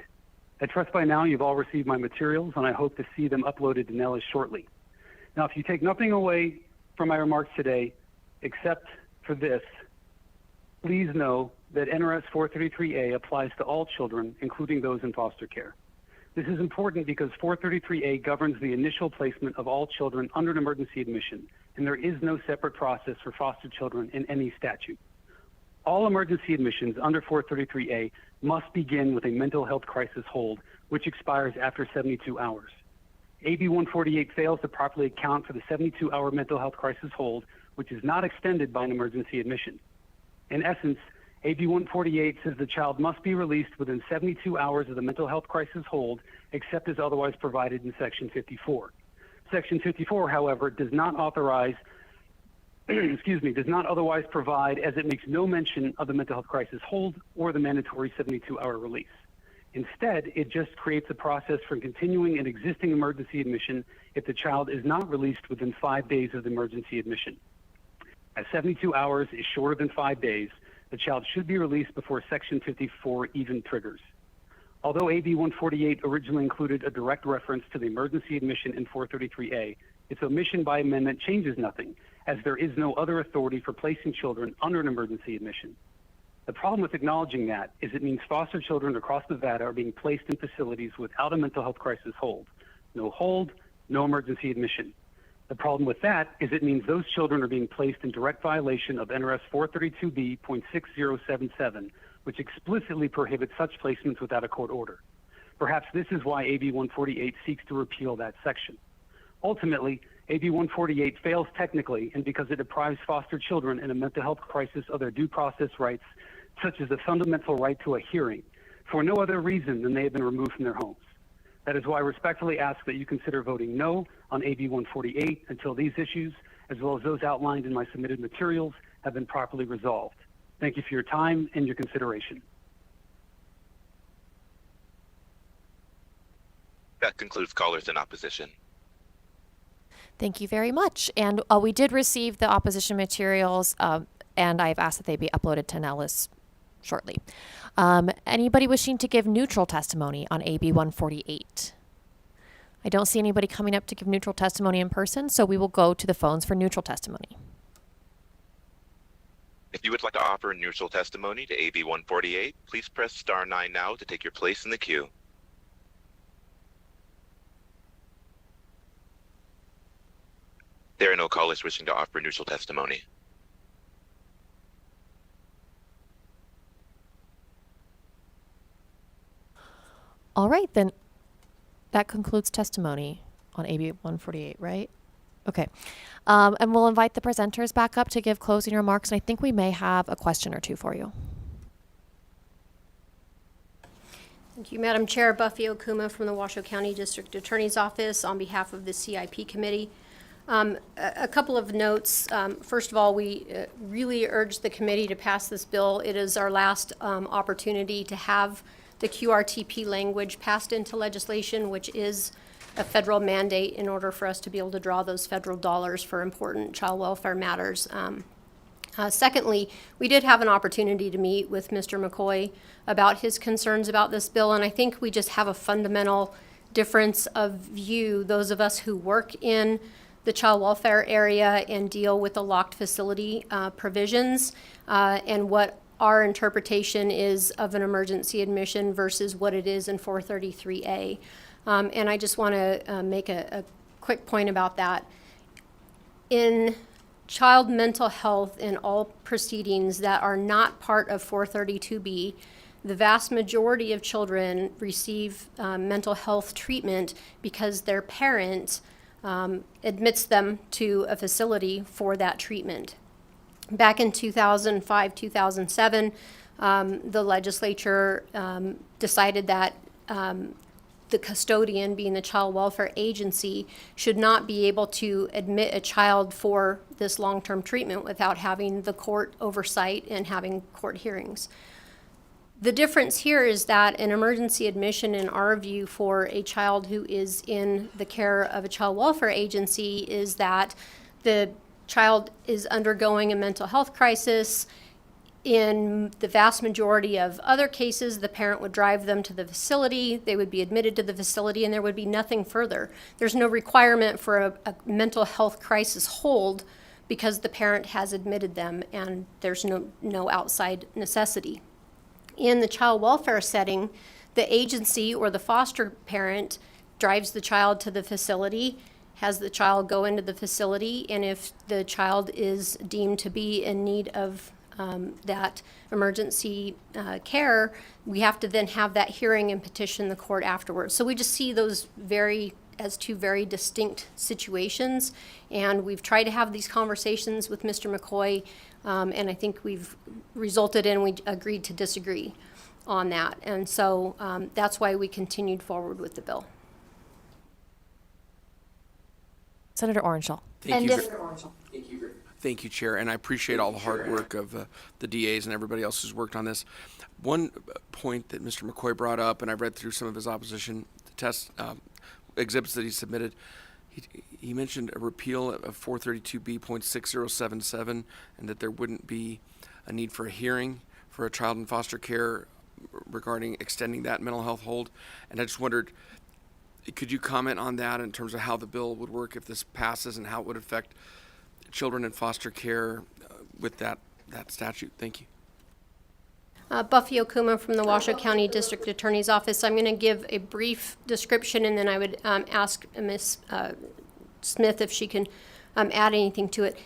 S3: I trust by now you've all received my materials, and I hope to see them uploaded to Nellis shortly. Now, if you take nothing away from my remarks today, except for this, please know that NRS 433A applies to all children, including those in foster care. This is important because 433A governs the initial placement of all children under an emergency admission, and there is no separate process for foster children in any statute. All emergency admissions under 433A must begin with a mental health crisis hold, which expires after 72 hours. AB 148 fails to properly account for the 72-hour mental health crisis hold, which is not extended by an emergency admission. In essence, AB 148 says the child must be released within 72 hours of the mental health crisis hold, except as otherwise provided in Section 54. Section 54, however, does not authorize, does not otherwise provide, as it makes no mention of the mental health crisis hold or the mandatory 72-hour release. Instead, it just creates a process for continuing an existing emergency admission if the child is not released within 5 days of the emergency admission. As 72 hours is shorter than 5 days, the child should be released before Section 54 even triggers. Although AB 148 originally included a direct reference to the emergency admission in 433A, its omission by amendment changes nothing, as there is no other authority for placing children under an emergency admission. The problem with acknowledging that is it means foster children across Nevada are being placed in facilities without a mental health crisis hold. No hold, no emergency admission. The problem with that is it means those children are being placed in direct violation of NRS 432B.6077, which explicitly prohibits such placements without a court order. Perhaps this is why AB 148 seeks to repeal that section. Ultimately, AB 148 fails technically, and because it deprives foster children in a mental health crisis of their due process rights, such as the fundamental right to a hearing, for no other reason than they have been removed from their homes. That is why I respectfully ask that you consider voting no on AB 148 until these issues, as well as those outlined in my submitted materials, have been properly resolved. Thank you for your time and your consideration.
S18: That concludes callers in opposition.
S1: Thank you very much. And we did receive the opposition materials, and I've asked that they be uploaded to Nellis shortly. Anybody wishing to give neutral testimony on AB 148? I don't see anybody coming up to give neutral testimony in person, so we will go to the phones for neutral testimony.
S18: If you would like to offer neutral testimony to AB 148, please press star 9 now to take your place in the queue. There are no callers wishing to offer neutral testimony.
S1: All right, then that concludes testimony on AB 148, right? Okay. And we'll invite the presenters back up to give closing remarks, and I think we may have a question or two for you.
S21: Thank you, Madam Chair. Buffy Okuma from the Washoe County District Attorney's Office on behalf of the CIP Committee. A couple of notes. First of all, we really urge the committee to pass this bill. It is our last opportunity to have the QRTP language passed into legislation, which is a federal mandate in order for us to be able to draw those federal dollars for important child welfare matters. Secondly, we did have an opportunity to meet with Mr. McCoy about his concerns about this bill, and I think we just have a fundamental difference of view, those of us who work in the child welfare area and deal with the locked facility provisions and what our interpretation is of an emergency admission versus what it is in 433A. And I just want to make a quick point about that. In child mental health in all proceedings that are not part of 432B, the vast majority of children receive mental health treatment because their parent admits them to a facility for that treatment. Back in 2005, 2007, the legislature decided that the custodian, being the child welfare agency, should not be able to admit a child for this long-term treatment without having the court oversight and having court hearings. The difference here is that an emergency admission, in our view, for a child who is in the care of a child welfare agency is that the child is undergoing a mental health crisis. In the vast majority of other cases, the parent would drive them to the facility, they would be admitted to the facility, and there would be nothing further. There's no requirement for a mental health crisis hold because the parent has admitted them and there's no outside necessity. In the child welfare setting, the agency or the foster parent drives the child to the facility, has the child go into the facility, and if the child is deemed to be in need of that emergency care, we have to then have that hearing and petition the court afterwards. So we just see those as two very distinct situations, and we've tried to have these conversations with Mr. McCoy, and I think we agreed to disagree on that, and so that's why we continued forward with the bill.
S1: Senator Orangel.
S5: Thank you, Chair, and I appreciate all the hard work of the DAs and everybody else who's worked on this. One point that Mr. McCoy brought up, and I've read through some of his opposition test exhibits that he submitted, he mentioned a repeal of 432B.6077 and that there wouldn't be a need for a hearing for a child in foster care regarding extending that mental health hold. And I just wondered, could you comment on that in terms of how the bill would work if this passes and how it would affect children in foster care with that statute? Thank you.
S21: Buffy Okuma from the Washoe County District Attorney's Office. I'm going to give a brief description, and then I would ask Ms. Smith if she can add anything to it.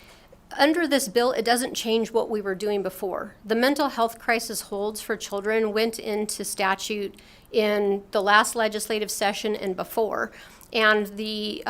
S21: Under this bill, it doesn't change what we were doing before. The mental health crisis holds for children went into statute in the last legislative session and before, and the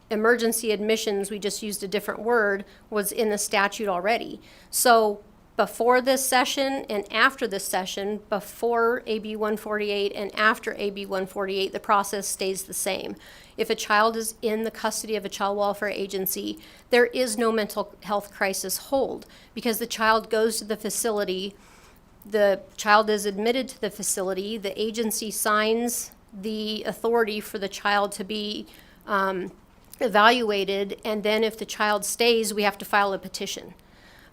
S21: emergency admissions, we just used a different word, was in the statute already. So before this session and after this session, before AB 148 and after AB 148, the process stays the same. If a child is in the custody of a child welfare agency, there is no mental health crisis hold because the child goes to the facility, the child is admitted to the facility, the agency signs the authority for the child to be evaluated, and then if the child stays, we have to file a petition.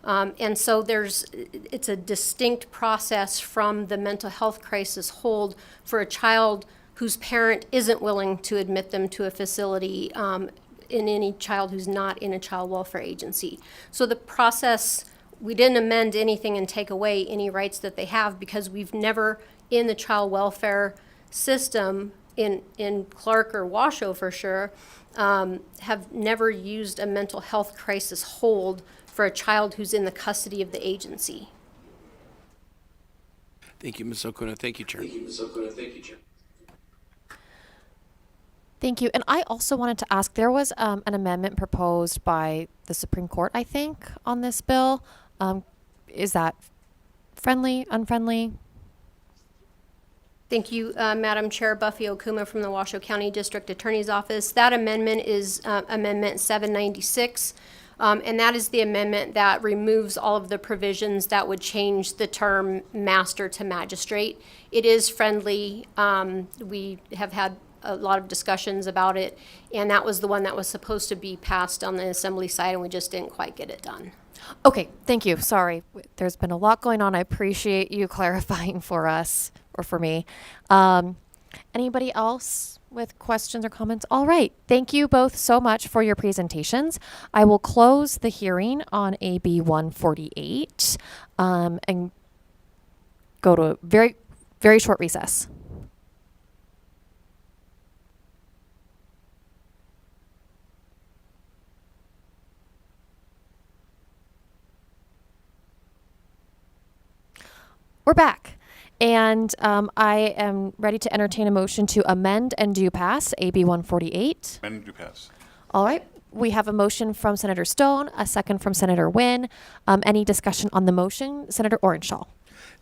S21: And so it's a distinct process from the mental health crisis hold for a child whose parent isn't willing to admit them to a facility, in any child who's not in a child welfare agency. So the process, we didn't amend anything and take away any rights that they have because we've never, in the child welfare system, in Clark or Washoe for sure, have never used a mental health crisis hold for a child who's in the custody of the agency.
S5: Thank you, Ms. Okuna. Thank you, Chair.
S1: Thank you. And I also wanted to ask, there was an amendment proposed by the Supreme Court, I think, on this bill. Is that friendly, unfriendly?
S21: Thank you, Madam Chair. Buffy Okuma from the Washoe County District Attorney's Office. That amendment is Amendment 796, and that is the amendment that removes all of the provisions that would change the term master to magistrate. It is friendly. We have had a lot of discussions about it, and that was the one that was supposed to be passed on the Assembly side, and we just didn't quite get it done.
S1: Okay, thank you. Sorry. There's been a lot going on. I appreciate you clarifying for us, or for me. Anybody else with questions or comments? All right. Thank you both so much for your presentations. I will close the hearing on AB 148 and go to a very, very short recess. We're back. And I am ready to entertain a motion to amend and do pass AB 148.
S4: Amend and do pass.
S1: All right. We have a motion from Senator Stone, a second from Senator Wynn. Any discussion on the motion? Senator Orenshaw.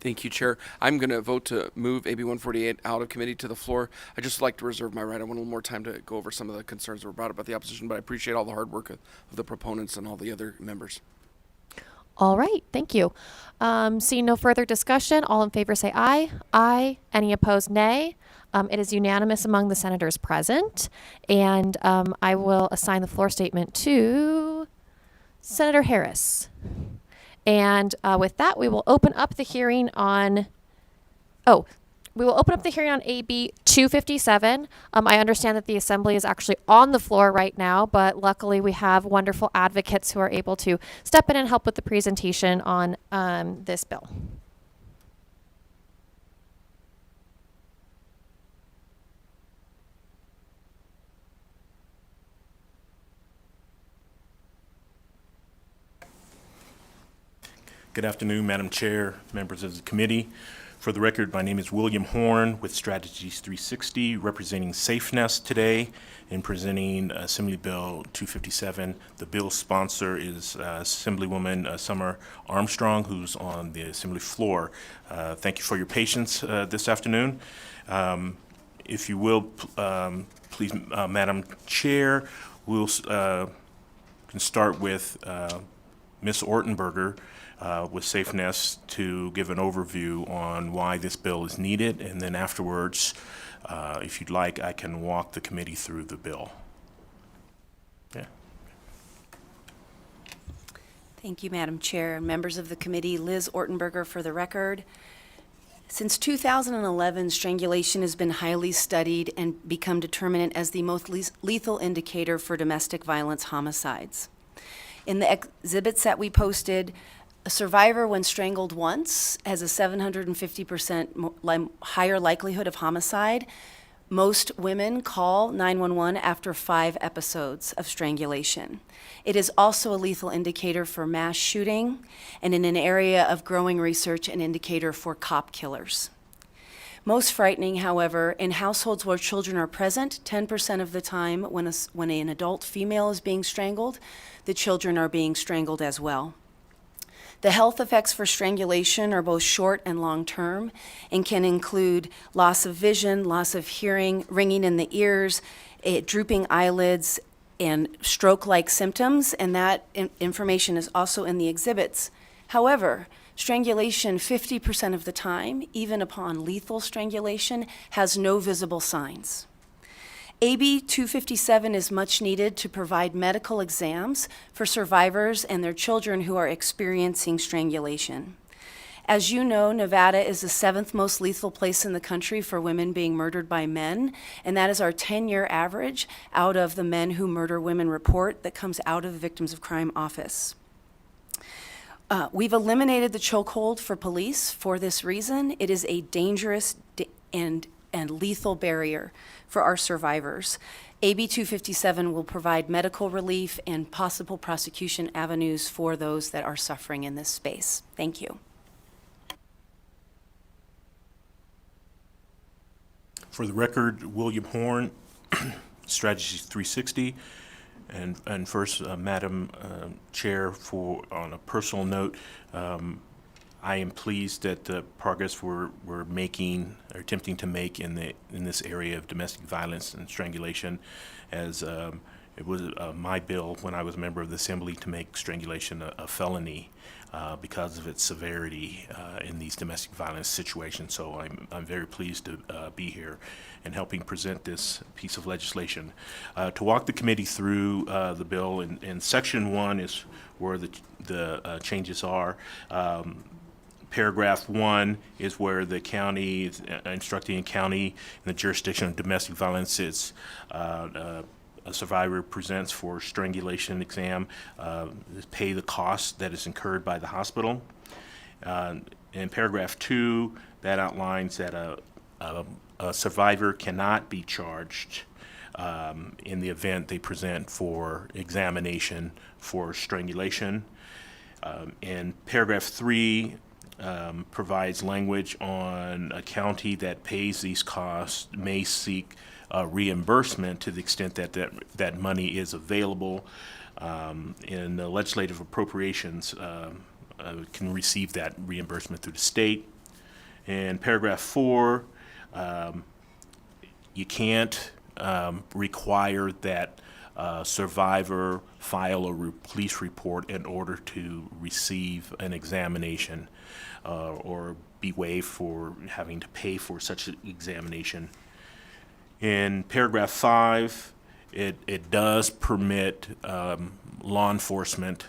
S5: Thank you, Chair. I'm going to vote to move AB 148 out of committee to the floor. I just like to reserve my right. I want a little more time to go over some of the concerns that were brought up by the opposition, but I appreciate all the hard work of the proponents and all the other members.
S1: All right, thank you. Seeing no further discussion, all in favor say aye. Aye. Any opposed, nay. It is unanimous among the senators present. And I will assign the floor statement to Senator Harris. And with that, we will open up the hearing on, we will open up the hearing on AB 257. I understand that the Assembly is actually on the floor right now, but luckily we have wonderful advocates who are able to step in and help with the presentation on this bill.
S6: Good afternoon, Madam Chair, members of the committee. For the record, my name is William Horn with Strategies 360, representing SafeNest today and presenting Assembly Bill 257. The bill's sponsor is Assemblywoman Summer Armstrong, who's on the Assembly floor. Thank you for your patience this afternoon. If you will, please, Madam Chair, we'll can start with Ms. Ortenberger with SafeNest to give an overview on why this bill is needed, and then afterwards, if you'd like, I can walk the committee through the bill. Yeah.
S22: Thank you, Madam Chair. Members of the committee, Liz Ortenberger for the record. Since 2011, strangulation has been highly studied and become determinant as the most lethal indicator for domestic violence homicides. In the exhibits that we posted, a survivor, when strangled once, has a 750% higher likelihood of homicide. Most women call 911 after 5 episodes of strangulation. It is also a lethal indicator for mass shooting, and in an area of growing research, an indicator for cop killers. Most frightening, however, in households where children are present, 10% of the time when an adult female is being strangled, the children are being strangled as well. The health effects for strangulation are both short and long-term and can include loss of vision, loss of hearing, ringing in the ears, drooping eyelids, and stroke-like symptoms, and that information is also in the exhibits. However, strangulation 50% of the time, even upon lethal strangulation, has no visible signs. AB 257 is much needed to provide medical exams for survivors and their children who are experiencing strangulation. As you know, Nevada is the 7th most lethal place in the country for women being murdered by men, and that is our 10-year average out of the Men Who Murder Women report that comes out of the Victims of Crime office. We've eliminated the chokehold for police for this reason. It is a dangerous and lethal barrier for our survivors. AB 257 will provide medical relief and possible prosecution avenues for those that are suffering in this space. Thank you.
S6: For the record, William Horn, Strategies 360. And first, Madam Chair, on a personal note, I am pleased at the progress we're making or attempting to make in this area of domestic violence and strangulation, as it was my bill when I was a member of the Assembly to make strangulation a felony because of its severity in these domestic violence situations. So I'm very pleased to be here and helping present this piece of legislation. To walk the committee through the bill, in Section 1 is where the changes are. Paragraph 1 is where the county is instructing a county in the jurisdiction of domestic violence. It's a survivor presents for strangulation exam, pay the cost that is incurred by the hospital. In paragraph 2, that outlines that a survivor cannot be charged in the event they present for examination for strangulation. And paragraph 3 provides language on a county that pays these costs may seek reimbursement to the extent that that money is available. In the legislative appropriations, can receive that reimbursement through the state. And paragraph 4, you can't require that survivor file a police report in order to receive an examination or be waived for having to pay for such an examination. In paragraph 5, it does permit law enforcement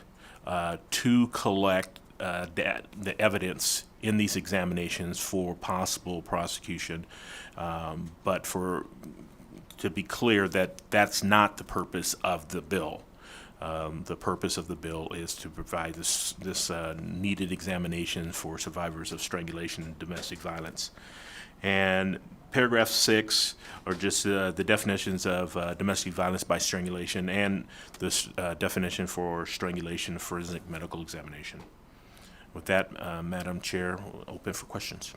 S6: to collect the evidence in these examinations for possible prosecution, but to be clear that that's not the purpose of the bill. The purpose of the bill is to provide this needed examination for survivors of strangulation and domestic violence. And paragraph 6 are just the definitions of domestic violence by strangulation and this definition for strangulation forensic medical examination. With that, Madam Chair, we'll open for questions.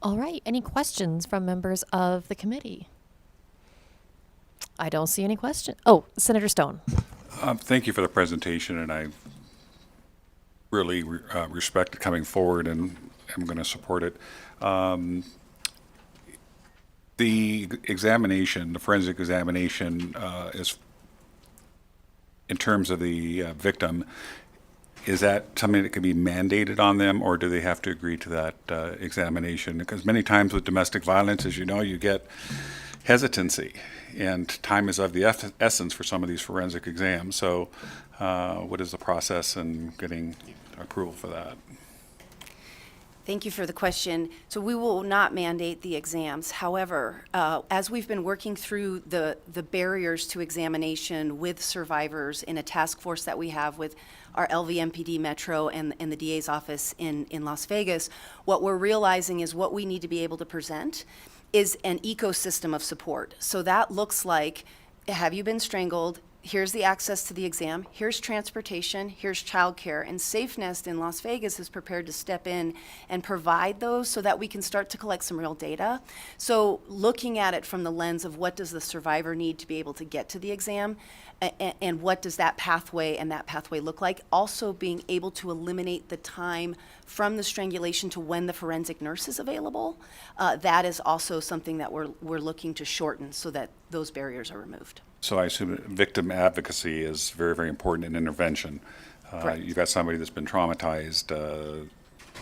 S1: All right. Any questions from members of the committee? I don't see any questions. Oh, Senator Stone.
S4: Thank you for the presentation, and I really respect it coming forward, and I'm going to support it. The examination, the forensic examination, is in terms of the victim. Is that something that can be mandated on them, or do they have to agree to that examination? Because many times with domestic violence, as you know, you get hesitancy, and time is of the essence for some of these forensic exams. So what is the process in getting approval for that?
S22: Thank you for the question. So we will not mandate the exams. However, as we've been working through the barriers to examination with survivors in a task force that we have with our LVMPD Metro and the DA's office in Las Vegas, what we're realizing is what we need to be able to present is an ecosystem of support. So that looks like, have you been strangled? Here's the access to the exam, here's transportation, here's childcare, and SafeNest in Las Vegas is prepared to step in and provide those so that we can start to collect some real data. So looking at it from the lens of what does the survivor need to be able to get to the exam, and what does that pathway look like, also being able to eliminate the time from the strangulation to when the forensic nurse is available, that is also something that we're looking to shorten so that those barriers are removed.
S4: So I assume victim advocacy is very, very important in intervention. You've got somebody that's been traumatized.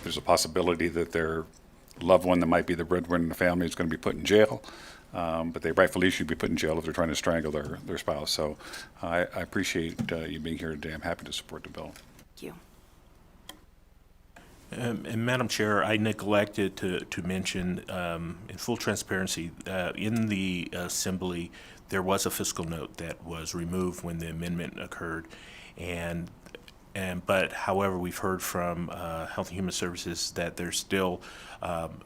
S4: There's a possibility that their loved one that might be the breadwinner in the family is going to be put in jail, but they rightfully should be put in jail if they're trying to strangle their spouse. So I appreciate you being here today. I'm happy to support the bill.
S22: Thank you.
S6: And Madam Chair, I neglected to mention, in full transparency, in the Assembly, there was a fiscal note that was removed when the amendment occurred, but however, we've heard from Health and Human Services that there's still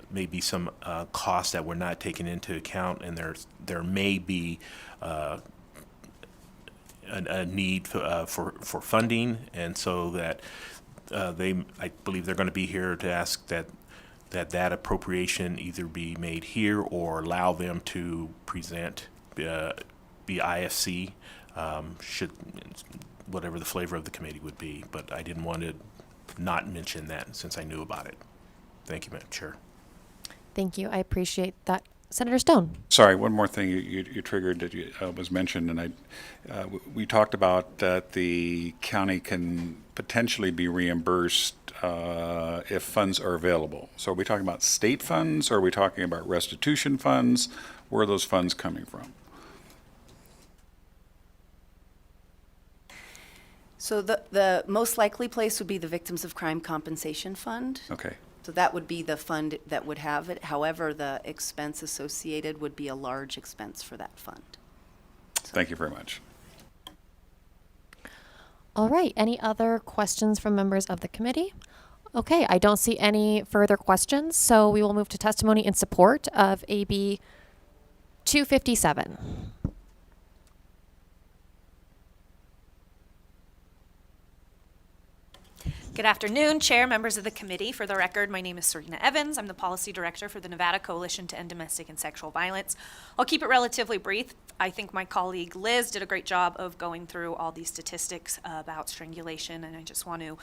S6: may be some costs that were not taken into account, and there may be a need for funding, and so that I believe they're going to be here to ask that appropriation either be made here or allow them to present the IFC, should whatever the flavor of the committee would be. But I didn't want to not mention that since I knew about it. Thank you, Madam Chair.
S1: Thank you. I appreciate that. Senator Stone.
S4: Sorry, one more thing you triggered that was mentioned, and we talked about that the county can potentially be reimbursed if funds are available. So are we talking about state funds, or are we talking about restitution funds? Where are those funds coming from?
S22: So the most likely place would be the Victims of Crime Compensation Fund.
S4: Okay.
S22: So that would be the fund that would have it. However, the expense associated would be a large expense for that fund.
S4: Thank you very much.
S1: All right. Any other questions from members of the committee? Okay, I don't see any further questions, so we will move to testimony in support of AB 257.
S7: Good afternoon, Chair, members of the committee. For the record, my name is Serena Evans. I'm the Policy Director for the Nevada Coalition to End Domestic and Sexual Violence. I'll keep it relatively brief. I think my colleague Liz did a great job of going through all these statistics about strangulation, and I just want to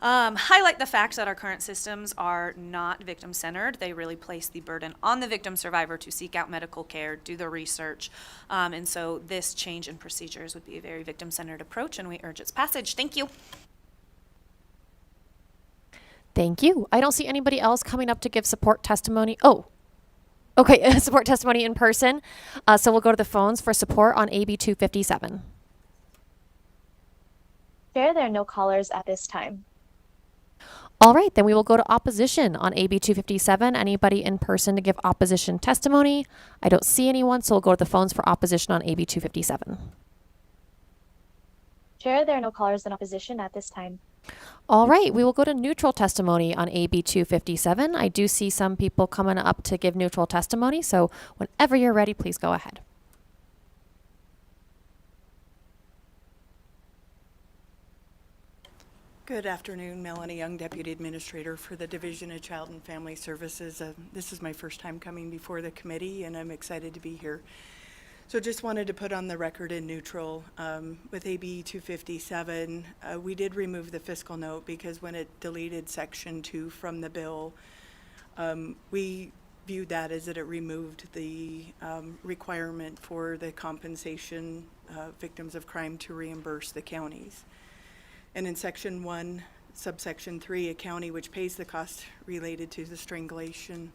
S7: highlight the fact that our current systems are not victim-centered. They really place the burden on the victim survivor to seek out medical care, do the research, and so this change in procedures would be a very victim-centered approach, and we urge its passage. Thank you.
S1: Thank you. I don't see anybody else coming up to give support testimony. Oh, okay, support testimony in person. So we'll go to the phones for support on AB 257.
S12: Chair, there are no callers at this time.
S1: All right, then we will go to opposition on AB 257. Anybody in person to give opposition testimony? I don't see anyone, so we'll go to the phones for opposition on AB 257.
S12: Chair, there are no callers in opposition at this time.
S1: All right, we will go to neutral testimony on AB 257. I do see some people coming up to give neutral testimony, so whenever you're ready, please go ahead.
S8: Good afternoon, Melanie Young, Deputy Administrator for the Division of Child and Family Services. This is my first time coming before the committee, and I'm excited to be here. So just wanted to put on the record in neutral. With AB 257, we did remove the fiscal note because when it deleted Section 2 from the bill, we viewed that as that it removed the requirement for the compensation victims of crime to reimburse the counties. And in Section 1, subsection 3, a county which pays the cost related to the strangulation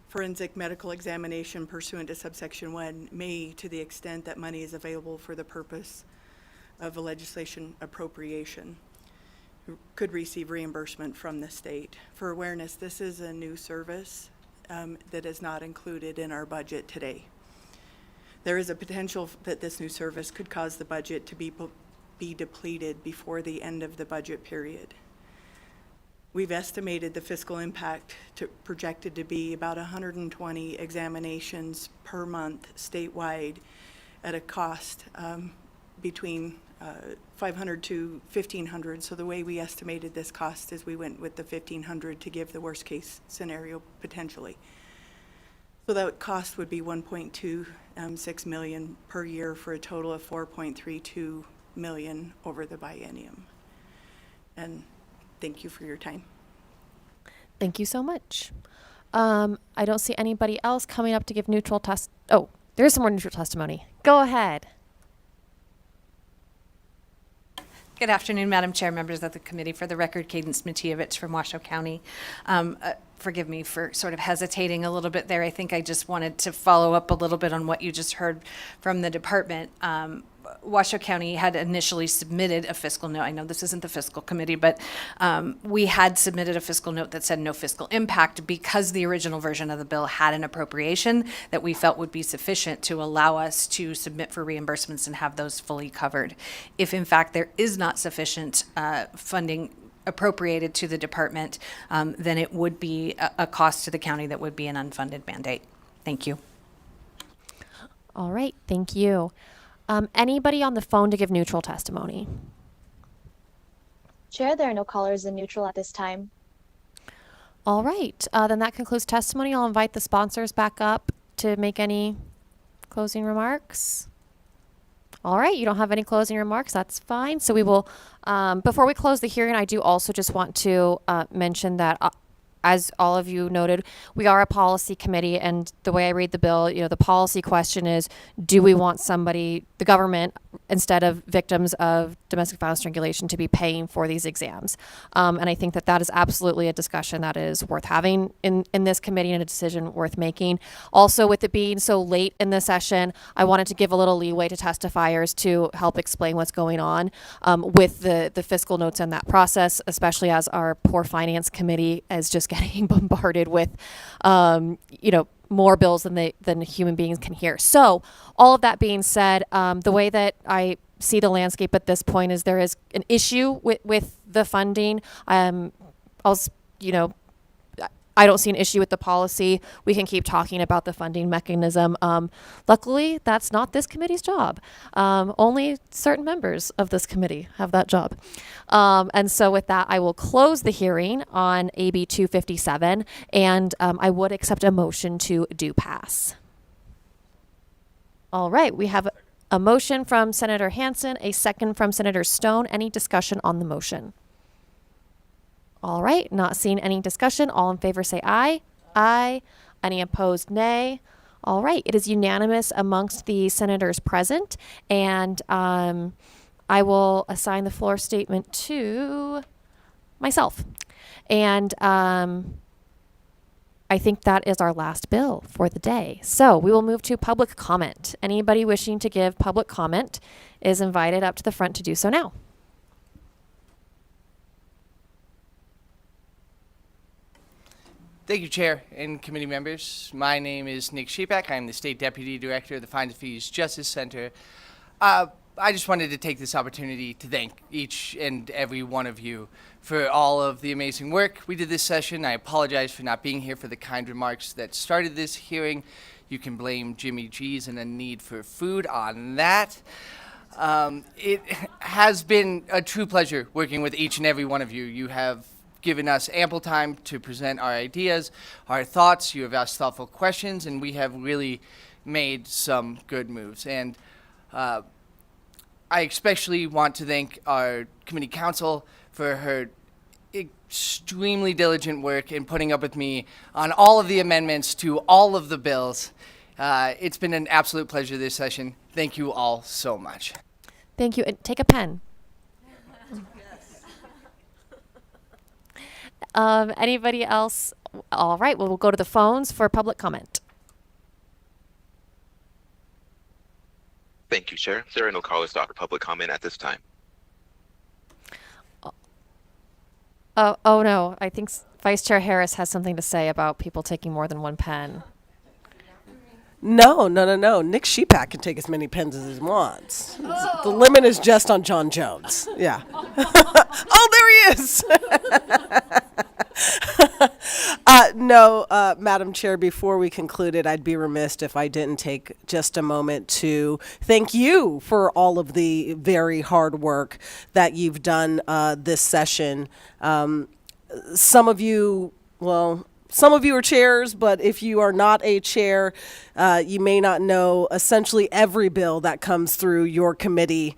S8: forensic medical examination pursuant to subsection 1 may, to the extent that money is available for the purpose of a legislation appropriation, could receive reimbursement from the state. For awareness, this is a new service that is not included in our budget today. There is a potential that this new service could cause the budget to be depleted before the end of the budget period. We've estimated the fiscal impact projected to be about 120 examinations per month statewide at a cost between $500 to $1,500. So the way we estimated this cost is we went with the $1,500 to give the worst case scenario potentially. So that cost would be $1.26 million per year for a total of $4.32 million over the biennium. And thank you for your time.
S1: Thank you so much. I don't see anybody else coming up to give neutral Oh, there's some more neutral testimony. Go ahead.
S23: Good afternoon, Madam Chair, members of the committee. For the record, Cadence Matievich from Washoe County. Forgive me for sort of hesitating a little bit there. I think I just wanted to follow up a little bit on what you just heard from the department. Washoe County had initially submitted a fiscal note. I know this isn't the fiscal committee, but we had submitted a fiscal note that said no fiscal impact because the original version of the bill had an appropriation that we felt would be sufficient to allow us to submit for reimbursements and have those fully covered. If in fact there is not sufficient funding appropriated to the department, then it would be a cost to the county that would be an unfunded mandate. Thank you.
S1: All right, thank you. Anybody on the phone to give neutral testimony?
S12: Chair, there are no callers in neutral at this time.
S1: All right, then that concludes testimony. I'll invite the sponsors back up to make any closing remarks. All right, you don't have any closing remarks, that's fine. So we will, before we close the hearing, I do also just want to mention that as all of you noted, we are a policy committee, and the way I read the bill, the policy question is, do we want somebody, the government, instead of victims of domestic violence strangulation to be paying for these exams. And I think that that is absolutely a discussion that is worth having in this committee and a decision worth making. Also, with it being so late in the session, I wanted to give a little leeway to testifiers to help explain what's going on with the fiscal notes in that process, especially as our poor finance committee is just getting bombarded with, more bills than human beings can hear. So all of that being said, the way that I see the landscape at this point is there is an issue with the funding. I don't see an issue with the policy. We can keep talking about the funding mechanism. Luckily, that's not this committee's job. Only certain members of this committee have that job. And so with that, I will close the hearing on AB 257, and I would accept a motion to do pass. All right, we have a motion from Senator Hansen, a second from Senator Stone. Any discussion on the motion? All right, not seeing any discussion. All in favor say aye. Aye. Any opposed, nay. All right, it is unanimous amongst the senators present, and I will assign the floor statement to myself. And I think that is our last bill for the day. So we will move to public comment. Anybody wishing to give public comment is invited up to the front to do so now.
S9: Thank you, Chair and committee members. My name is Nick Shepak. I'm the State Deputy Director of the Fines and Fees Justice Center. I just wanted to take this opportunity to thank each and every one of you for all of the amazing work we did this session. I apologize for not being here for the kind remarks that started this hearing. You can blame Jimmy G's and a need for food on that. It has been a true pleasure working with each and every one of you. You have given us ample time to present our ideas, our thoughts. You have asked thoughtful questions, and we have really made some good moves. And I especially want to thank our committee counsel for her extremely diligent work in putting up with me on all of the amendments to all of the bills. It's been an absolute pleasure this session. Thank you all so much.
S1: Thank you. And take a pen. Anybody else? All right, well, we'll go to the phones for public comment.
S18: Thank you, Chair. There are no callers to offer public comment at this time.
S1: Oh no, I think Vice Chair Harris has something to say about people taking more than one pen.
S10: No. Nick Shepak can take as many pens as he wants. The limit is just on John Jones. Yeah. Oh, there he is. Madam Chair, before we concluded, I'd be remiss if I didn't take just a moment to thank you for all of the very hard work that you've done this session. Some of you are chairs, but if you are not a chair, you may not know essentially every bill that comes through your committee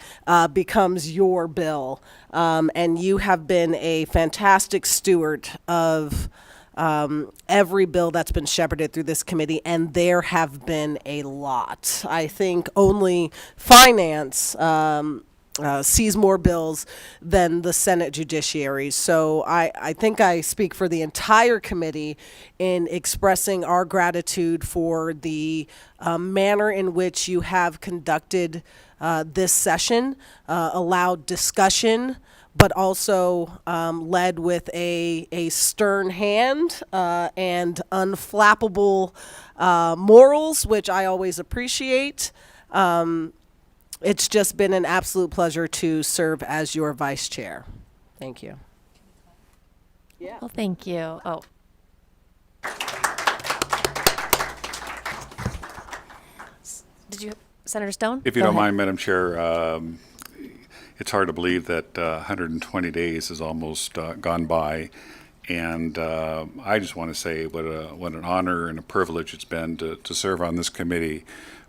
S10: becomes your bill. And you have been a fantastic steward of every bill that's been shepherded through this committee, and there have been a lot. I think only finance sees more bills than the Senate Judiciary. So I think I speak for the entire committee in expressing our gratitude for the manner in which you have conducted this session, allowed discussion, but also led with a stern hand and unflappable morals, which I always appreciate. It's just been an absolute pleasure to serve as your vice chair. Thank you.
S1: Yeah. Well, thank you. Oh. Did you, Senator Stone?
S4: If you
S1: Go
S4: don't
S1: ahead.
S4: mind, Madam Chair, it's hard to believe that 120 days has almost gone by. And I just want to say what an honor and a privilege it's been to serve on this committee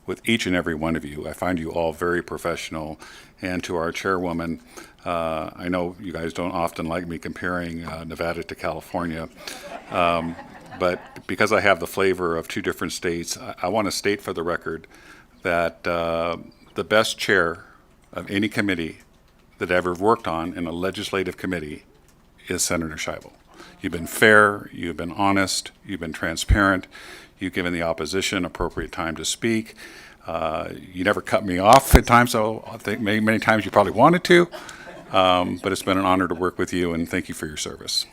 S4: with each and every one of you. I find you all very professional. And to our chairwoman, I know you guys don't often like me comparing Nevada to California, but because I have the flavor of two different states, I want to state for the record that the best chair of any committee that I ever worked on in a legislative committee is Senator Scheibel. You've been fair, you've been honest, you've been transparent, you've given the opposition appropriate time to speak. You never cut me off at times, so I think many times you probably wanted to, but it's been an honor to work with you, and thank you for your service.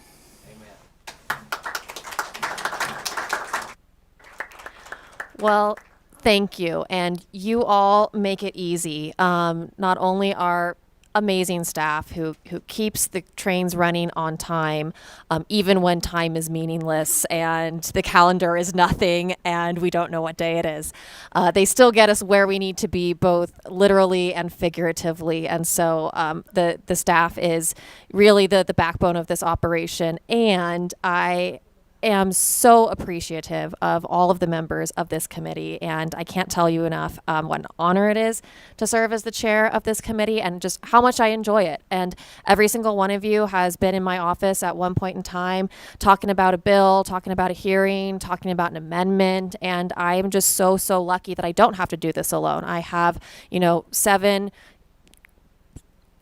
S1: Well, thank you. And you all make it easy. Not only our amazing staff who keeps the trains running on time, even when time is meaningless and the calendar is nothing and we don't know what day it is. They still get us where we need to be, both literally and figuratively. And so the staff is really the backbone of this operation. And I am so appreciative of all of the members of this committee, and I can't tell you enough what an honor it is to serve as the chair of this committee and just how much I enjoy it. And every single one of you has been in my office at one point in time talking about a bill, talking about a hearing, talking about an amendment, and I am just so lucky that I don't have to do this alone. I have, 7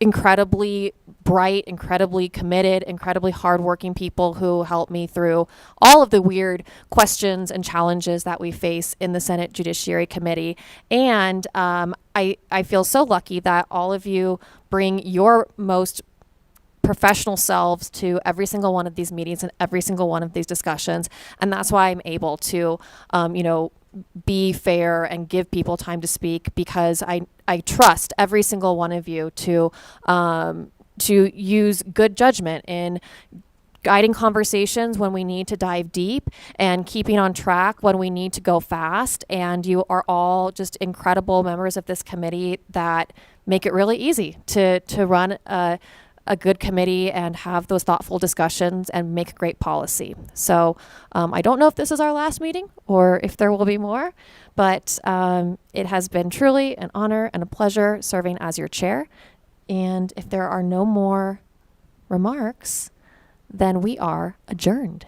S1: incredibly bright, incredibly committed, incredibly hardworking people who help me through all of the weird questions and challenges that we face in the Senate Judiciary Committee. And I feel so lucky that all of you bring your most professional selves to every single one of these meetings and every single one of these discussions. And that's why I'm able to, be fair and give people time to speak, because I trust every single one of you to use good judgment in guiding conversations when we need to dive deep and keeping on track when we need to go fast. And you are all just incredible members of this committee that make it really easy to run a good committee and have those thoughtful discussions and make great policy. So I don't know if this is our last meeting or if there will be more, but it has been truly an honor and a pleasure serving as your chair. And if there are no more remarks, then we are adjourned.